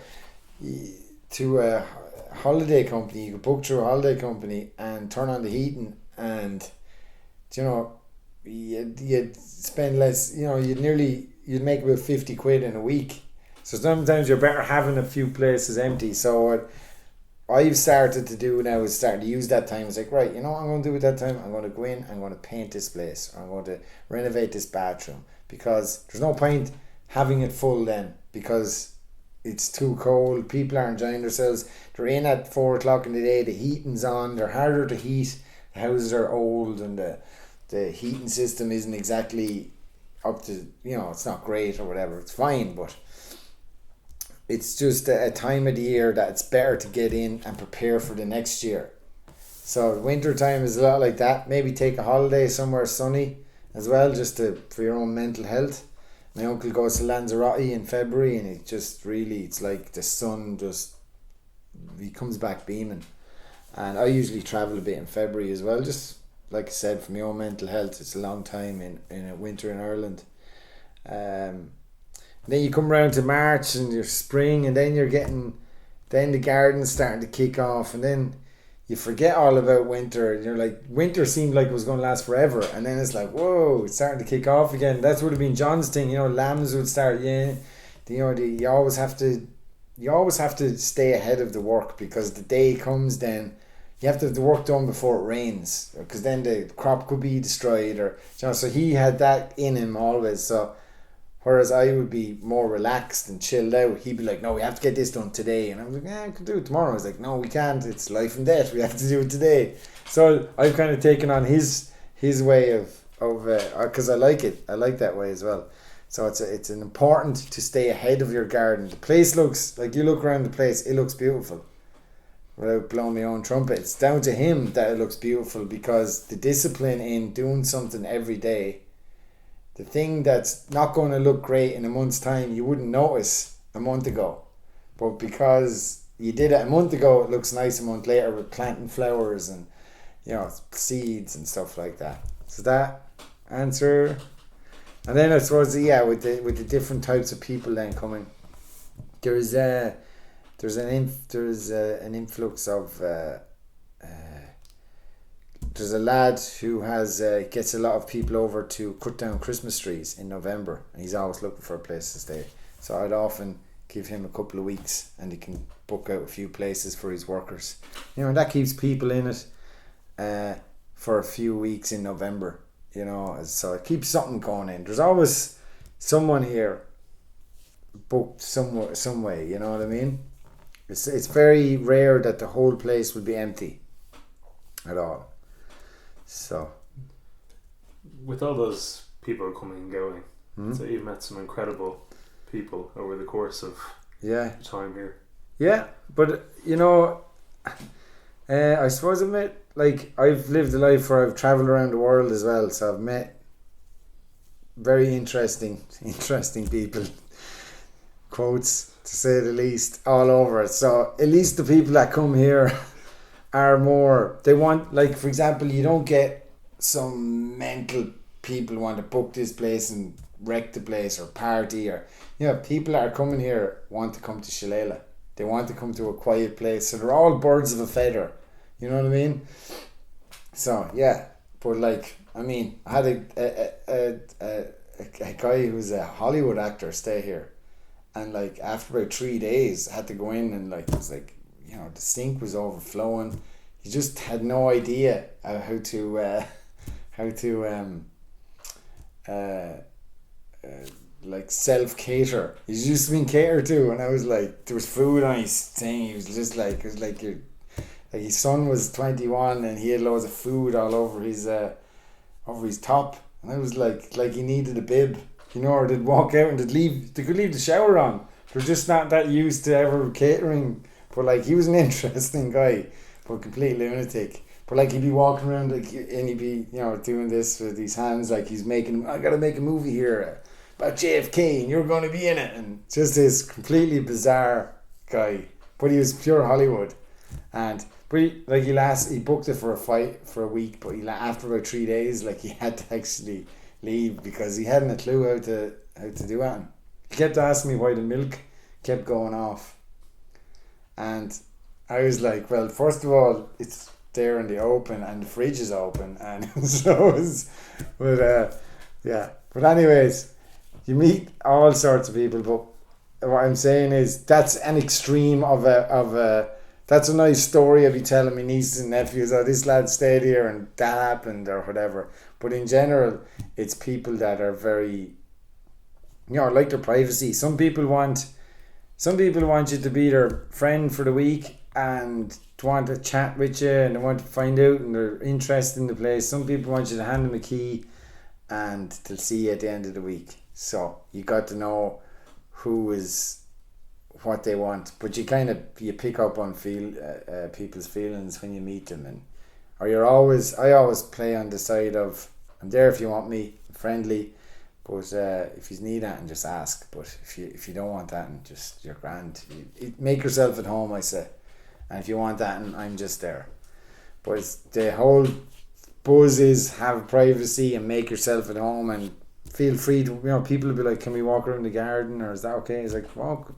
a holiday company. You could book through a holiday company and turn on the heating, and you know, you'd spend less. You know, you'd make about 50 quid in a week. So sometimes you're better having a few places empty. So what I've started to do now is starting to use that time. It's like, right, you know what I'm going to do with that time? I'm going to go in, I'm going to paint this place, or I'm going to renovate this bathroom, because there's no point having it full then, because it's too cold, people are enjoying themselves, they're in at 4 o'clock in the day, the heating's on, they're harder to heat, the houses are old, and the heating system isn't exactly up to, you know, it's not great or whatever, it's fine, but it's just a time of the year that it's better to get in and prepare for the next year. So winter time is a lot like that. Maybe take a holiday somewhere sunny as well, just for your own mental health. My uncle goes to Lanzarote in February, and it just really, it's like the sun just, he comes back beaming. And I usually travel a bit in February as well, just like I said, for my own mental health. It's a long time in a winter in Ireland. Then you come around to March and your spring, and then then the garden's starting to kick off, and then you forget all about winter, and you're like, winter seemed like it was going to last forever, and then it's like, whoa, it's starting to kick off again. That would have been John's thing, you know, lambs would start, you know, you always have to stay ahead of the work, because the day comes then you have to have the work done before it rains, because then the crop could be destroyed, or, you know, so he had that in him always. So whereas I would be more relaxed and chilled out, he'd be like, no, we have to get this done today. And I was like, yeah, I could do it tomorrow. I was like, no, we can't. It's life and death. We have to do it today. So I've kind of taken on his way of because I like it. I like that way as well. So it's an important to stay ahead of your garden. The place looks, like, you look around the place, it looks beautiful. Without blowing my own trumpet, it's down to him that it looks beautiful, because the discipline in doing something every day, the thing that's not going to look great in a month's time, you wouldn't notice a month ago. But because you did it a month ago, it looks nice a month later with planting flowers and, you know, seeds and stuff like that. So that answer. And then I suppose, yeah, with the different types of people then coming, there's an influx of there's a lad who has gets a lot of people over to cut down Christmas trees in November, and he's always looking for a place to stay. So I'd often give him a couple of weeks, and he can book out a few places for his workers. You know, and that keeps people in it for a few weeks in November. You know, so it keeps something going in. There's always someone here booked some way. You know what I mean? It's very rare that the whole place would be empty at all. So, with all those people coming and going, so you've met some incredible people over the course of time here. Yeah, but you know, I suppose I've lived a life where I've travelled around the world as well, so I've met very interesting people. Quotes. to say the least, all over it. So at least the people that come here are more, they want, like for example, you don't get some mental people want to book this place and wreck the place or party, or people that are coming here want to come to Shillelagh. They want to come to a quiet place, so they're all birds of a feather, you know what I mean? So yeah, but like, I mean, I had a guy who's a Hollywood actor stay here, and like after about 3 days I had to go in, and like it was like, the sink was overflowing. He just had no idea how to like self cater. He's used to being catered to, and I was like, there was food on his thing. He was just like, it was like his son was 21 and he had loads of food all over his top, and I was like he needed a bib, or they'd walk out and they could leave the shower on. They're just not that used to ever catering. But like, he was an interesting guy, but complete lunatic. But like, he'd be walking around like, and he'd be doing this with his hands like he's making, I gotta make a movie here about JFK and you're going to be in it, and just this completely bizarre guy. But he was pure Hollywood, but he booked it for a week, but after about 3 days, like, he had to actually leave because he hadn't a clue how to do it. He kept asking me why the milk kept going off, and I was like, well, first of all, it's there in the open and the fridge is open, and so it's, but anyways, you meet all sorts of people. But what I'm saying is, that's an extreme of a that's a nice story I'd be telling my nieces and nephews, this lad stayed here and that happened or whatever. But in general, it's people that are very, like their privacy. Some people want you to be their friend for the week and want to chat with you and they want to find out and they're interested in the place. Some people want you to hand them a key and they'll see you at the end of the week. So you got to know who is what they want, but you pick up on people's feelings when you meet them, I always play on the side of, I'm there if you want me, I'm friendly, but if you need that, and just ask. But if you don't want that, and just, you're grand, make yourself at home, I say. And if you want that, and I'm just there. But it's the whole buzz is have privacy and make yourself at home and feel free to, people will be like, can we walk around the garden, or is that okay? It's like, walk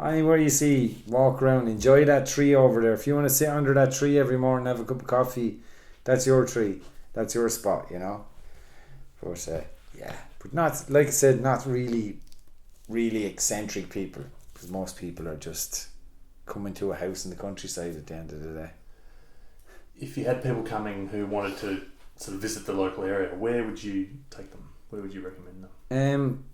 anywhere you see, walk around, enjoy that tree over there. If you want to sit under that tree every morning, have a cup of coffee, that's your tree, that's your spot, But but not, like I said, not really eccentric people, because most people are just coming to a house in the countryside at the end of the day. If you had people coming who wanted to sort of visit the local area, where would you take them? Where would you recommend them?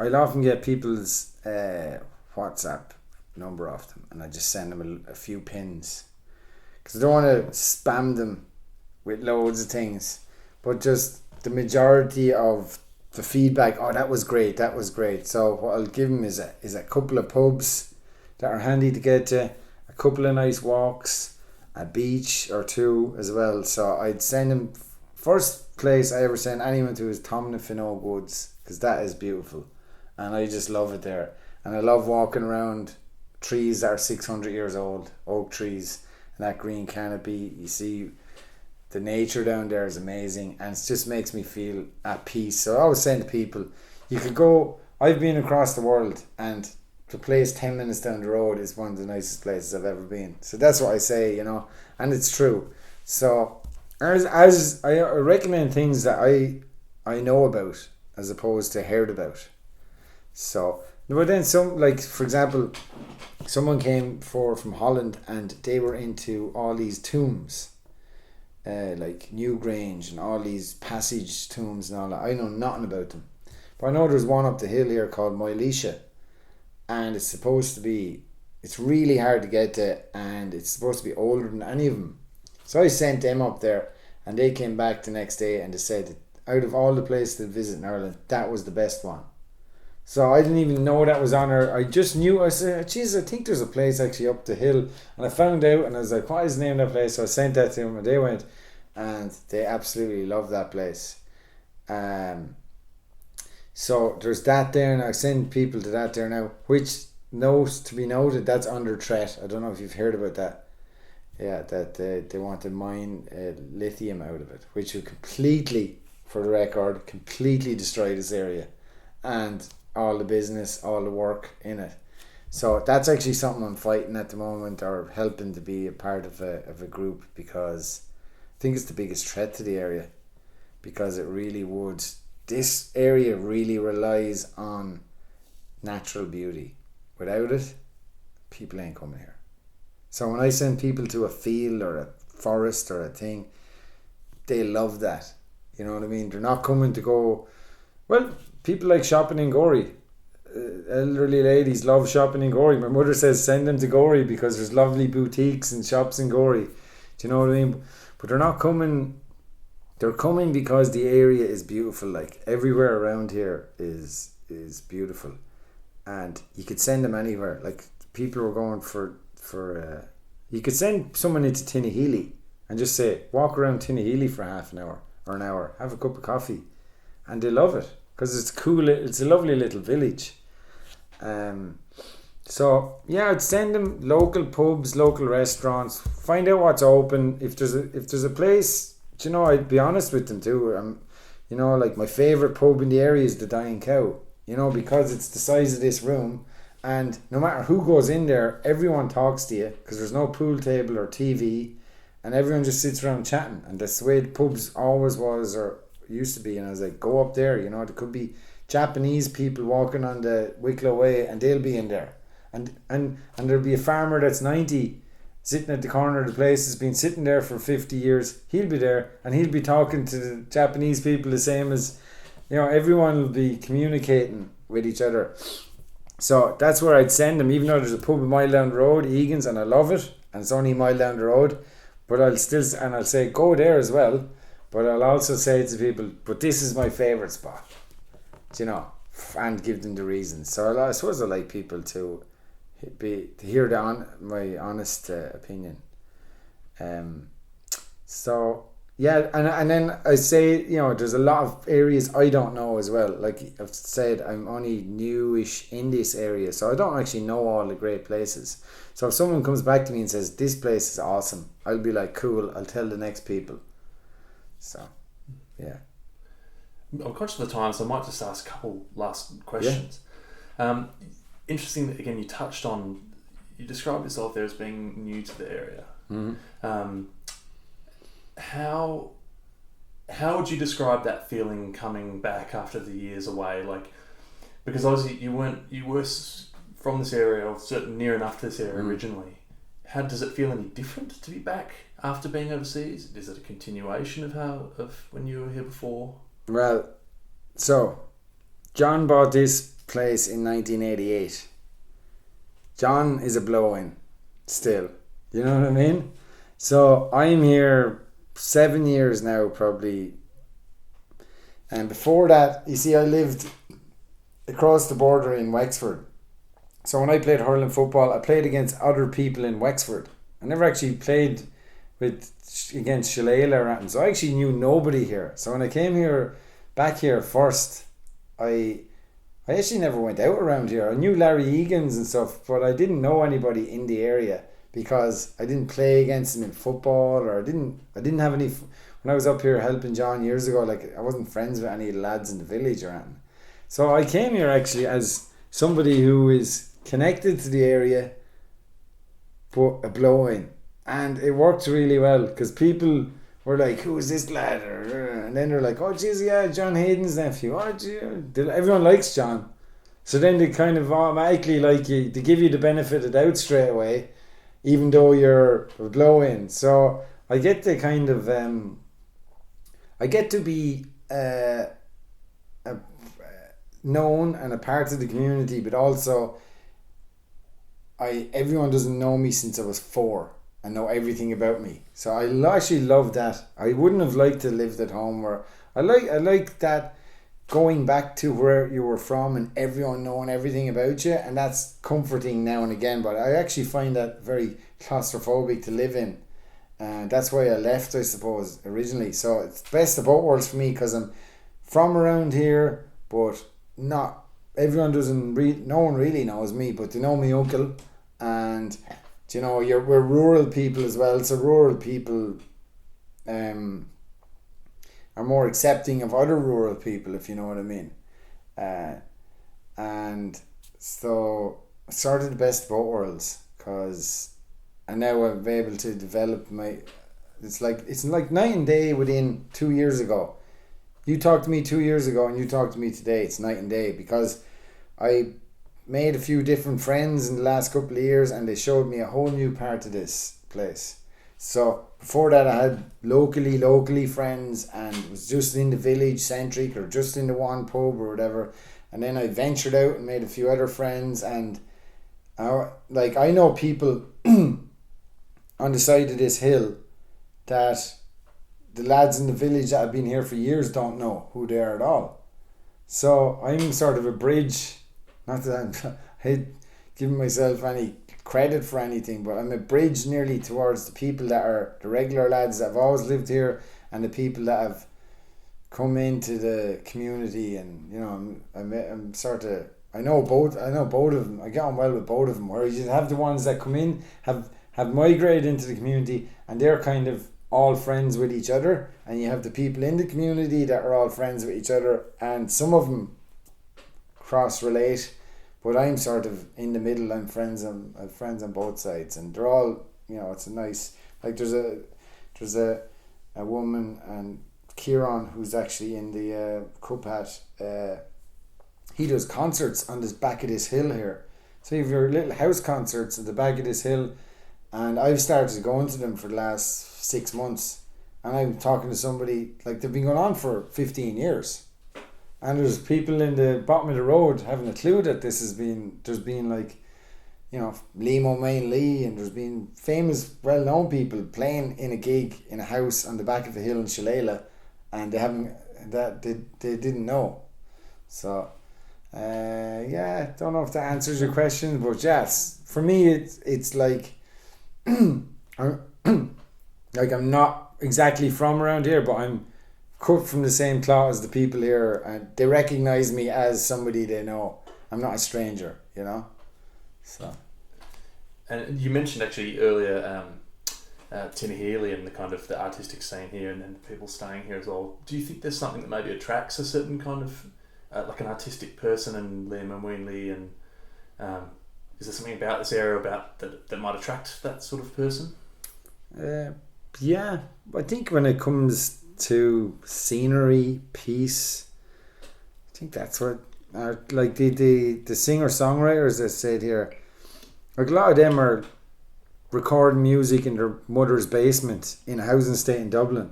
I'll often get people's WhatsApp number off them, and I just send them a few pins, because I don't want to spam them with loads of things, but just the majority of the feedback, that was great. So what I'll give them is a couple of pubs that are handy to get to, a couple of nice walks, a beach or two as well. So I'd send them, first place I ever send anyone to is Tomnafinogue Woods, because that is beautiful and I just love it there. And I love walking around trees that are 600 years old, oak trees, and that green canopy. You see the nature down there is amazing, and it just makes me feel at peace. So I always say to people, you could go, I've been across the world, and the place 10 minutes down the road is one of the nicest places I've ever been. So that's what I say, and it's true. So as I recommend things that I know about as opposed to heard about. So, but then some, like for example, someone came from Holland and they were into all these tombs, like Newgrange and all these passage tombs and all that. I know nothing about them, but I know there's one up the hill here called Moilisha, and it's really hard to get to, and it's supposed to be older than any of them. So I sent them up there, and they came back the next day and they said that out of all the places to visit in Ireland, that was the best one. So I didn't even know that was on her. I just knew, I said, geez, I think there's a place actually up the hill. And I found out and I was like, what is the name of that place? So I sent that to them and they went, and they absolutely love that place. So there's that there, and I send people to that there now, which knows to be noted that's under threat. I don't know if you've heard about that. Yeah, that they want to mine lithium out of it, which will completely, for the record, completely destroy this area and all the business, all the work in it. So that's actually something I'm fighting at the moment, or helping to be a part of a group, because I think it's the biggest threat to the area, because it really would. This area really relies on natural beauty. Without it, people ain't coming here. So when I send people to a field or a forest or a thing, they love that. You know what I mean? They're not coming to go, well, people like shopping in Gorey. Elderly ladies love shopping in Gorey. My mother says send them to Gorey because there's lovely boutiques and shops in Gorey. Do you know what I mean? But they're not coming. They're coming because the area is beautiful. Like everywhere around here is beautiful, and you could send them anywhere. Like people were going for you could send someone into Tinnahealy and just say walk around Tinnahealy for half an hour or an hour, have a cup of coffee, and they love it because it's cool. It's a lovely little village. So yeah, I'd send them local pubs, local restaurants. Find out what's open. If there's a place, you know, I'd be honest with them too. You know, like my favourite pub in the area is the Dying Cow. You know, because it's the size of this room, and no matter who goes in there, everyone talks to you because there's no pool table or TV, and everyone just sits around chatting. And that's the way the pubs always was or used to be. And I was like, go up there. You know, there could be Japanese people walking on the Wicklow Way, and they'll be in there. And there'll be a farmer that's 90 sitting at the corner of the place, has been sitting there for 50 years. He'll be there, and he'll be talking to the Japanese people the same as, you know, everyone will be communicating with each other. So that's where I'd send them, even though there's a pub a mile down the road, Egan's, and I love it, and it's only a mile down the road. But I'll say go there as well. But I'll also say to people, but this is my favourite spot, you know, and give them the reasons. So I suppose I like people to hear my honest opinion. So yeah, and then I say, you know, there's a lot of areas I don't know as well. Like I've said, I'm only newish in this area, so I don't actually know all the great places. So if someone comes back to me and says this place is awesome, I'll be like, cool, I'll tell the next people. So yeah, I'm conscious of the time, so I might just ask a couple last questions. Yeah. Interesting that again you described yourself there as being new to the area. Mm-hmm. How would you describe that feeling coming back after the years away? Like, because obviously you were from this area, or near enough to this area originally. How does it feel any different to be back after being overseas? Is it a continuation of when you were here before? Well, so John bought this place in 1988. John is a blow-in still. You know what I mean? So I'm here 7 years now probably, and before that, you see, I lived across the border in Wexford. So when I played hurling football, I played against other people in Wexford. I never actually played against Shillelagh or anything, so I actually knew nobody here. So when I came back here first, I actually never went out around here. I knew Larry Egan's and stuff, but I didn't know anybody in the area because I didn't play against them in football, or I didn't have any. When I was up here helping John years ago, like I wasn't friends with any of the lads in the village or anything. So I came here actually as somebody who is connected to the area, but a blow-in, and it worked really well because people were like, "Who is this lad?" And then they're like, "Oh, geez, yeah, John Hayden's nephew." Oh, gee. Everyone likes John, so then they kind of automatically like you. They give you the benefit of the doubt straight away, even though you're a blow-in. So I get to kind of I get to be known and a part of the community, but also everyone doesn't know me since I was 4 and know everything about me. So I actually love that. I wouldn't have liked to live at home where I like that, going back to where you were from and everyone knowing everything about you, and that's comforting now and again, but I actually find that very claustrophobic to live in, and that's why I left, I suppose, originally. So it's best of both worlds for me because I'm from around here, but not everyone no one really knows me, but they know my uncle, and you know, we're rural people as well, so rural people are more accepting of other rural people, if you know what I mean. And so sort of the best of both worlds, and now I'm able to develop it's like night and day within 2 years ago. You talked to me 2 years ago and you talked to me today, it's night and day, because I made a few different friends in the last couple of years and they showed me a whole new part of this place. So before that I had locally friends and it was just in the village centric or just in the one pub or whatever, and then I ventured out and made a few other friends, and I know people on the side of this hill that the lads in the village that have been here for years don't know who they are at all. So I'm sort of a bridge, not that I'm giving myself any credit for anything, but I'm a bridge nearly towards the people that are the regular lads that have always lived here and the people that have come into the community. And you know, I'm sort of, I know both of them. I get on well with both of them. Whereas you have the ones that come in, have migrated into the community and they're kind of all friends with each other, and you have the people in the community that are all friends with each other, and some of them cross relate, but I'm sort of in the middle. I'm friends on both sides, and they're all, you know, it's a nice, like there's a woman, and Kieran, who's actually in the CUPHAT, he does concerts on this back of this hill here. So you have your little house concerts at the back of this hill, and I've started going to them for the last 6 months, and I'm talking to somebody, like they've been going on for 15 years, and there's people in the bottom of the road having a clue that there's been like, you know, Liam O'Main Lee, and there's been famous well-known people playing in a gig in a house on the back of a hill in Shillelagh, and they didn't know. So don't know if that answers your question, but yes, for me it's like like I'm not exactly from around here, but I'm cut from the same cloth as the people here, and they recognise me as somebody they know. I'm not a stranger, you know. So. And you mentioned actually earlier Tinahely and the kind of the artistic scene here, and then people staying here as well. Do you think there's something that maybe attracts a certain kind of like an artistic person in Liam and Winley, and is there something about this area that might attract that sort of person? Yeah, I think when it comes to scenery, peace, I think that's what like the singer-songwriters that said here, like a lot of them are recording music in their mother's basement in a housing estate in Dublin,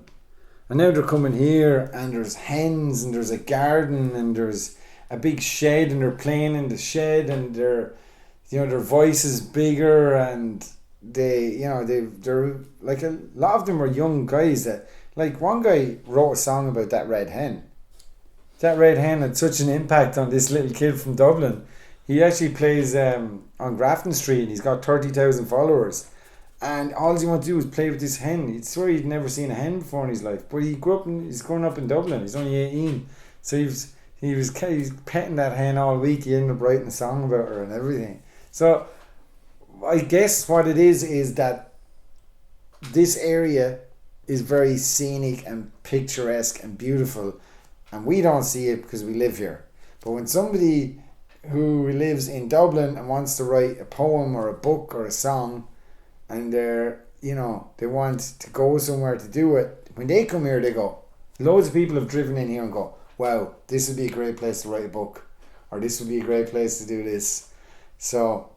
and now they're coming here and there's hens and there's a garden and there's a big shed and they're playing in the shed, and their voice is bigger, and they're like, a lot of them are young guys that, like, one guy wrote a song about that red hen. That red hen had such an impact on this little kid from Dublin. He actually plays on Grafton Street, and he's got 30,000 followers, and all he wants to do is play with this hen. He'd swear he'd never seen a hen before in his life, but he's growing up in Dublin. He's only 18, so he was petting that hen all week. He ended up writing a song about her and everything. So I guess what it is that this area is very scenic and picturesque and beautiful, and we don't see it because we live here. But when somebody who lives in Dublin and wants to write a poem or a book or a song, and they want to go somewhere to do it, when they come here, they go, loads of people have driven in here and go, wow, this would be a great place to write a book, or this would be a great place to do this. So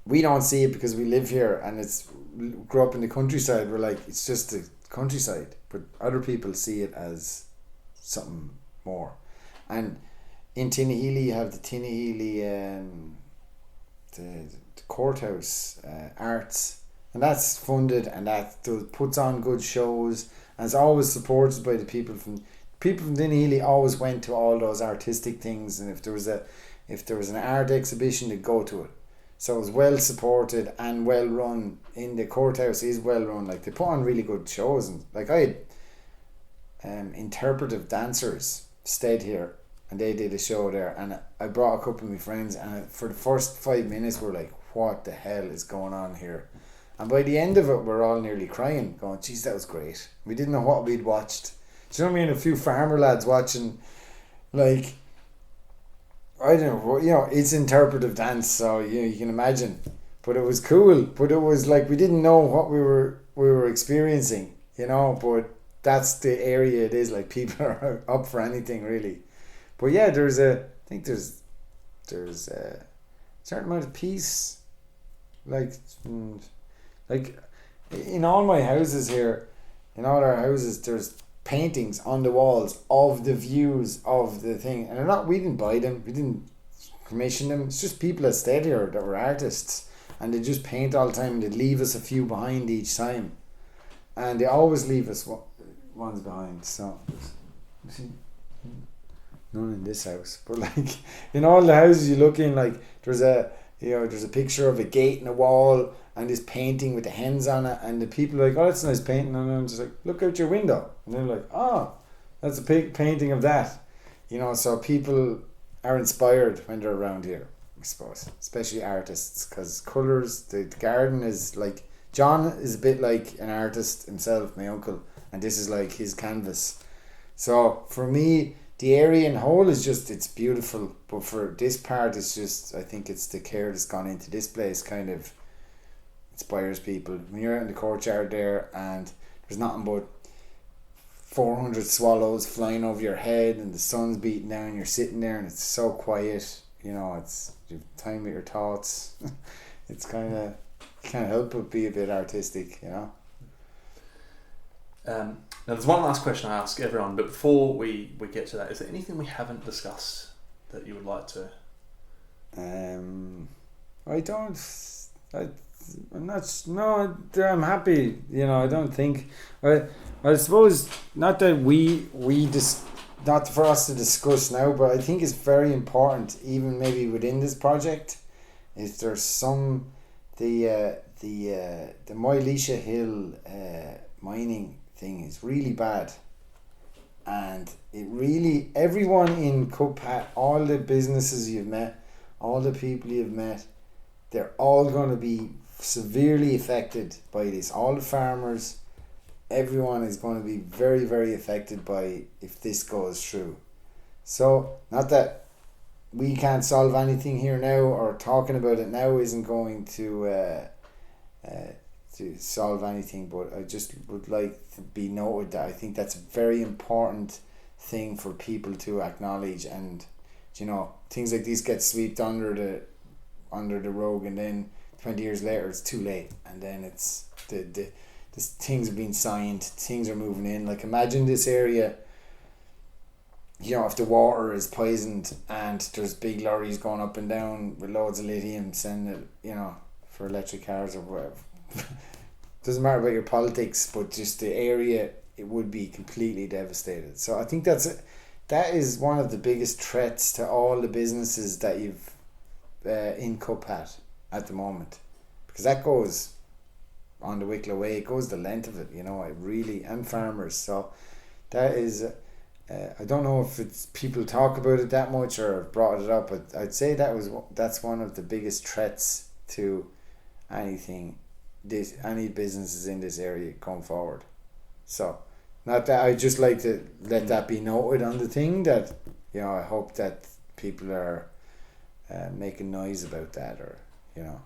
we don't see it because we live here and grew up in the countryside. We're like, it's just the countryside, but other people see it as something more. And in Tinahely, you have the Tinahely the courthouse arts, and that's funded, and that puts on good shows, and it's always supported by the people from Tinahely. Always went to all those artistic things, and if there was an art exhibition, they'd go to it. So it was well supported and well run. In the courthouse is well run. Like, they put on really good shows, and like I had interpretive dancers stayed here and they did a show there, and I brought a couple of my friends, and for the first 5 minutes we're like, what the hell is going on here? And by the end of it we're all nearly crying, going, geez, that was great. We didn't know what we'd watched. Do you know what I mean? A few farmer lads watching, like, I don't know, you know, it's interpretive dance, so you can imagine. But it was cool. But it was like we didn't know what we were experiencing, you know. But that's the area it is. Like, people are up for anything, really. But yeah, I think there's a certain amount of peace. Like in all my houses here, in all our houses, there's paintings on the walls of the views of the thing, and we didn't buy them, we didn't commission them. It's just people that stayed here that were artists, and they just paint all the time. They'd leave us a few behind each time, and they always leave us ones behind. So none in this house, but like in all the houses you look in, like there's a picture of a gate in a wall and this painting with the hens on it, and the people are like, oh, that's a nice painting, and I'm just like, look out your window, and they're like, oh, that's a painting of that, you know. So people are inspired when they're around here, I suppose, especially artists, because colours, the garden is like, John is a bit like an artist himself, my uncle, and this is like his canvas. So for me, the area in whole is just, it's beautiful, but for this part, it's just, I think it's the care that's gone into this place kind of inspires people. When you're out in the courtyard there and there's nothing but 400 swallows flying over your head and the sun's beating down, you're sitting there and it's so quiet, you know, it's, you have time with your thoughts. It's kind of, you can't help but be a bit artistic, you know. Now there's one last question I ask everyone, but before we get to that, is there anything we haven't discussed that you would like to? I'm happy, you know. I don't think, I suppose, not that not for us to discuss now, but I think it's very important, even maybe within this project, is there's some, the Moylisha Hill mining thing is really bad, and it really, everyone in CUPHAT, all the businesses you've met, all the people you've met, they're all going to be severely affected by this. All the farmers, everyone is going to be very, very affected by if this goes through. So not that we can't solve anything here now, or talking about it now isn't going to solve anything, but I just would like to be noted that I think that's a very important thing for people to acknowledge. And you know, things like these get swept under the rug, and then 20 years later it's too late, and then it's the things have been signed, things are moving in. Like, imagine this area, you know, if the water is poisoned and there's big lorries going up and down with loads of lithium, sending it, you know, for electric cars or whatever. Doesn't matter about your politics, but just the area, it would be completely devastated. So I think that is one of the biggest threats to all the businesses that you've in CUPHAT at the moment, because that goes on the Wicklow way, it goes the length of it, you know, and farmers. So that is, I don't know if it's people talk about it that much or have brought it up, but I'd say that's one of the biggest threats to any businesses in this area going forward. So not that, I just like to let that be noted on the thing, that, you know, I hope that people are making noise about that, or, you know.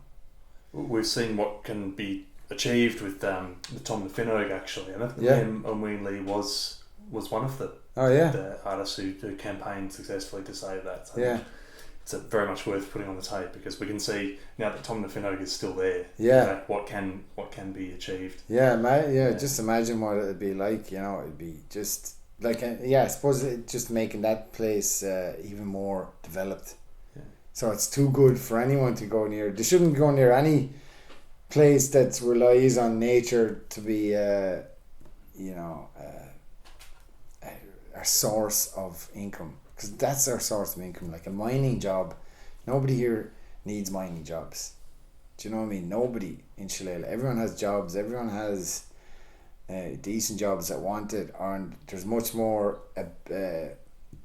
We've seen what can be achieved with the Tom the Finnog, actually, and I think Owen Lee was one of the artists who campaigned successfully to save that. So yeah, it's very much worth putting on the tape, because we can see now that Tom the Finnog is still there. Yeah, what can be achieved. Yeah, just imagine what it'd be like. You know, it'd be just like I suppose just making that place even more developed. Yeah. So it's too good for anyone to go near. They shouldn't go near any place that relies on nature to be a source of income, because that's our source of income. Like a mining job, nobody here needs mining jobs. Do you know what I mean? Nobody in Shillelagh. Everyone has jobs. Everyone has decent jobs that want it, and there's much more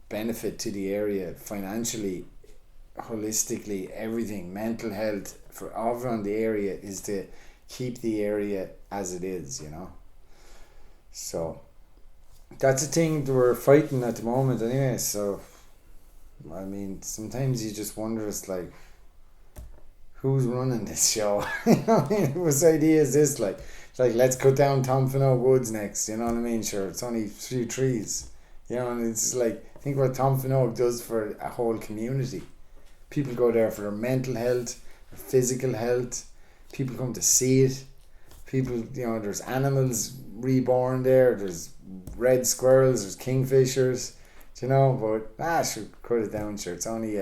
benefit to the area financially, holistically, everything, mental health for everyone in the area is to keep the area as it is, you know. So that's a thing that we're fighting at the moment anyway. So I mean, sometimes you just wonder, it's like, who's running this show? You know what I mean? Whose idea is this? Like, it's like, let's cut down Tom Finogue Woods next, you know what I mean? Sure, it's only a few trees, you know, and it's like, think what Tom Finogue does for a whole community. People go there for their mental health, their physical health. People come to see it. People, you know, there's animals reborn there. There's red squirrels. There's kingfishers. You know, but sure, cut it down. Sure, it's only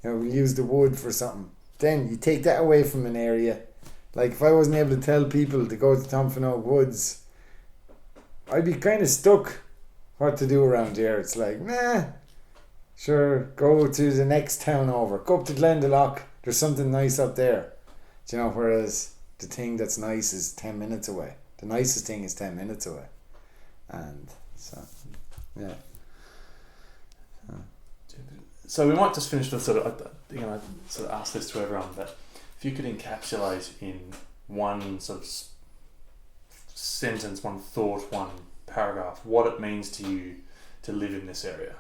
we'll use the wood for something. Then you take that away from an area. Like, if I wasn't able to tell people to go to Tom Finogue Woods, I'd be kind of stuck what to do around here. It's like, sure, go to the next town over. Go up to Glendalough. There's something nice up there. Do you know, whereas the thing that's nice is 10 minutes away. The nicest thing is 10 minutes away. And so, yeah. So we might just finish with sort of ask this to everyone, that if you could encapsulate in one sort of sentence, one thought, one paragraph, what it means to you to live in this area.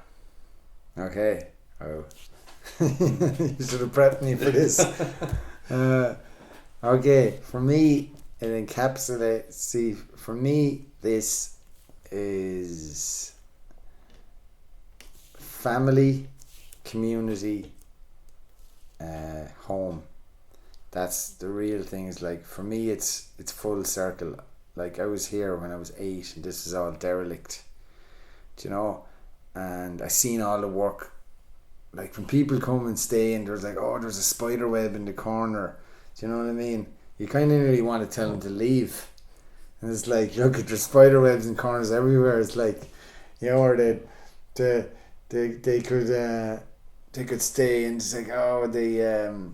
Okay. Oh. You should have prepped me for this. Okay, for me, it encapsulates, see, for me, this is family, community, home. That's the real thing. Is like, for me, it's full circle. Like, I was here when I was 8 and this is all derelict, do you know, and I seen all the work. Like, when people come and stay and there's like, oh, there's a spider web in the corner, do you know what I mean? You kind of really want to tell them to leave. And it's like, look, at there's spider webs in corners everywhere. It's like, you know, or they could stay and it's like, oh, the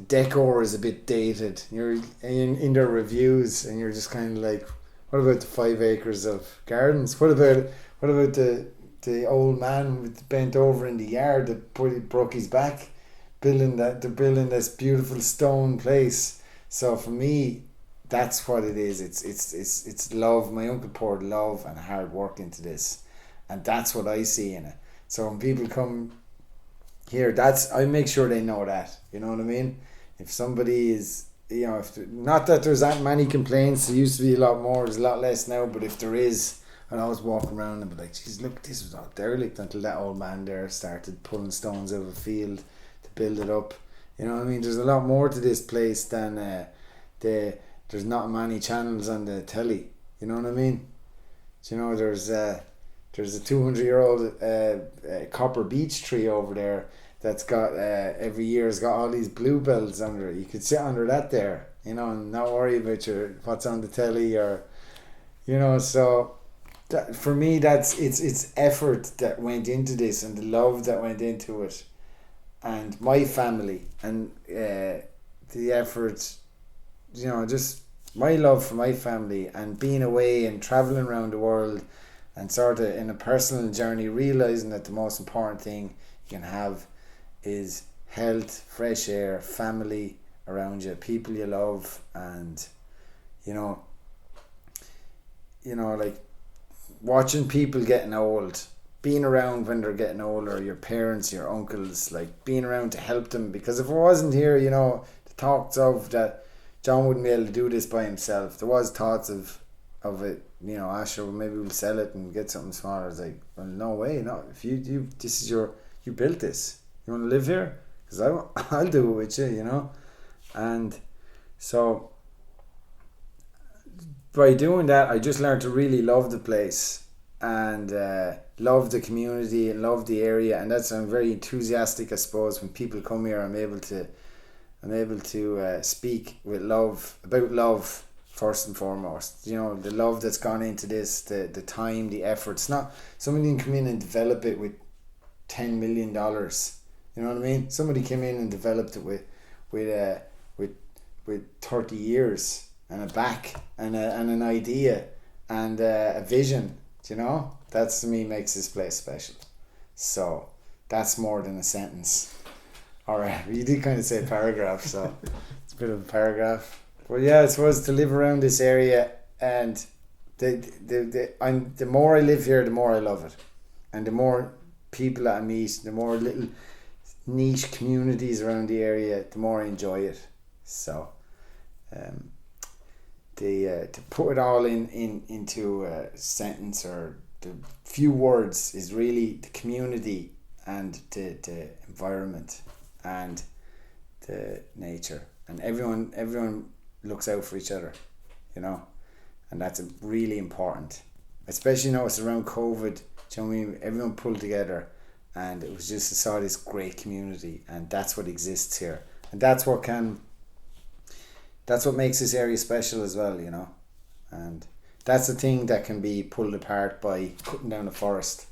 decor is a bit dated. You're in their reviews and you're just kind of like, what about the 5 acres of gardens? What about the old man bent over in the yard that broke his back, building this beautiful stone place? So for me, that's what it is. It's love. My uncle poured love and hard work into this, and that's what I see in it. So when people come here, I make sure they know that. You know what I mean? If somebody is, you know, not that there's that many complaints, there used to be a lot more, there's a lot less now, but if there is, I'd always walk around and be like, geez, look, this was all derelict until that old man there started pulling stones out of a field to build it up. You know what I mean? There's a lot more to this place than there's not many channels on the telly. You know what I mean? Do you know, there's a 200-year-old copper beech tree over there that's got every year has got all these bluebells under it. You could sit under that there, you know, and not worry about what's on the telly, or, you know. So that, for me, that's it's effort that went into this and the love that went into it, and my family and the effort, you know, just my love for my family and being away and traveling around the world and sort of in a personal journey, realizing that the most important thing you can have is health, fresh air, family around you, people you love, and you know, like watching people getting old, being around when they're getting older, your parents, your uncles, like being around to help them. Because if I wasn't here, you know, the thoughts of that John wouldn't be able to do this by himself. There was thoughts of it, you know, sure, maybe we'll sell it and get something smaller. It's like, well, no way, no. If you this is you built this. You want to live here? Because I'll do it with you, you know. And so by doing that, I just learned to really love the place and love the community and love the area. And I'm very enthusiastic, I suppose, when people come here. I'm able to speak with love, about love first and foremost. You know, the love that's gone into this, the time, the effort. It's not somebody can come in and develop it with $10 million. You know what I mean? Somebody came in and developed it with 30 years and a back and an idea and a vision. You know, That's to me makes this place special. So that's more than a sentence. Alright, you did kind of say paragraph, so it's a bit of a paragraph. But yeah, I suppose to live around this area, and the more I live here, the more I love it. And the more people that I meet, the more little niche communities around the area, the more I enjoy it. So to put it all into a sentence or the few words is really the community and the environment and the nature, and everyone looks out for each other, you know, and that's really important, especially now it's around COVID. Do you know what I mean? Everyone pulled together, and it was just, I saw this great community, and that's what exists here, and that's what makes this area special as well, you know. And that's the thing that can be pulled apart by cutting down a forest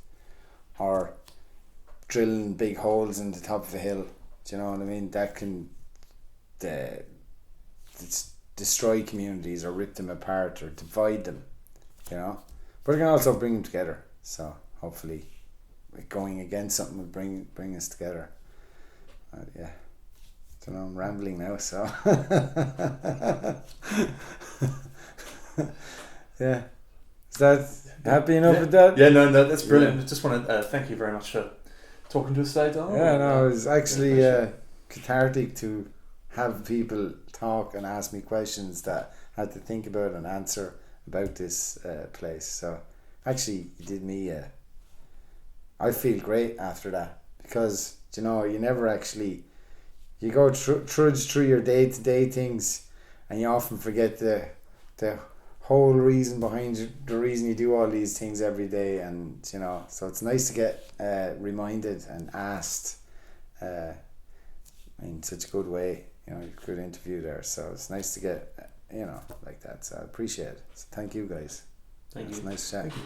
or drilling big holes in the top of a hill. Do you know what I mean? That can destroy communities or rip them apart or divide them, you know. But it can also bring them together. So hopefully going against something will bring us together. Yeah. I don't know, I'm rambling now, so yeah. Is that happy enough with that? Yeah, no, that's brilliant. I just want to thank you very much for talking to us today, Donal. Yeah, no, it was actually cathartic to have people talk and ask me questions that I had to think about and answer about this place. So actually, you did me. I feel great after that, because you know, you never actually, you go trudge through your day-to-day things, and you often forget the whole reason behind the reason you do all these things every day. And you know, so it's nice to get reminded and asked in such a good way. You know, good interview there, so it's nice to get, you know, like that. So I appreciate it. So thank you guys. Thank you. It's a nice chat. Thank you.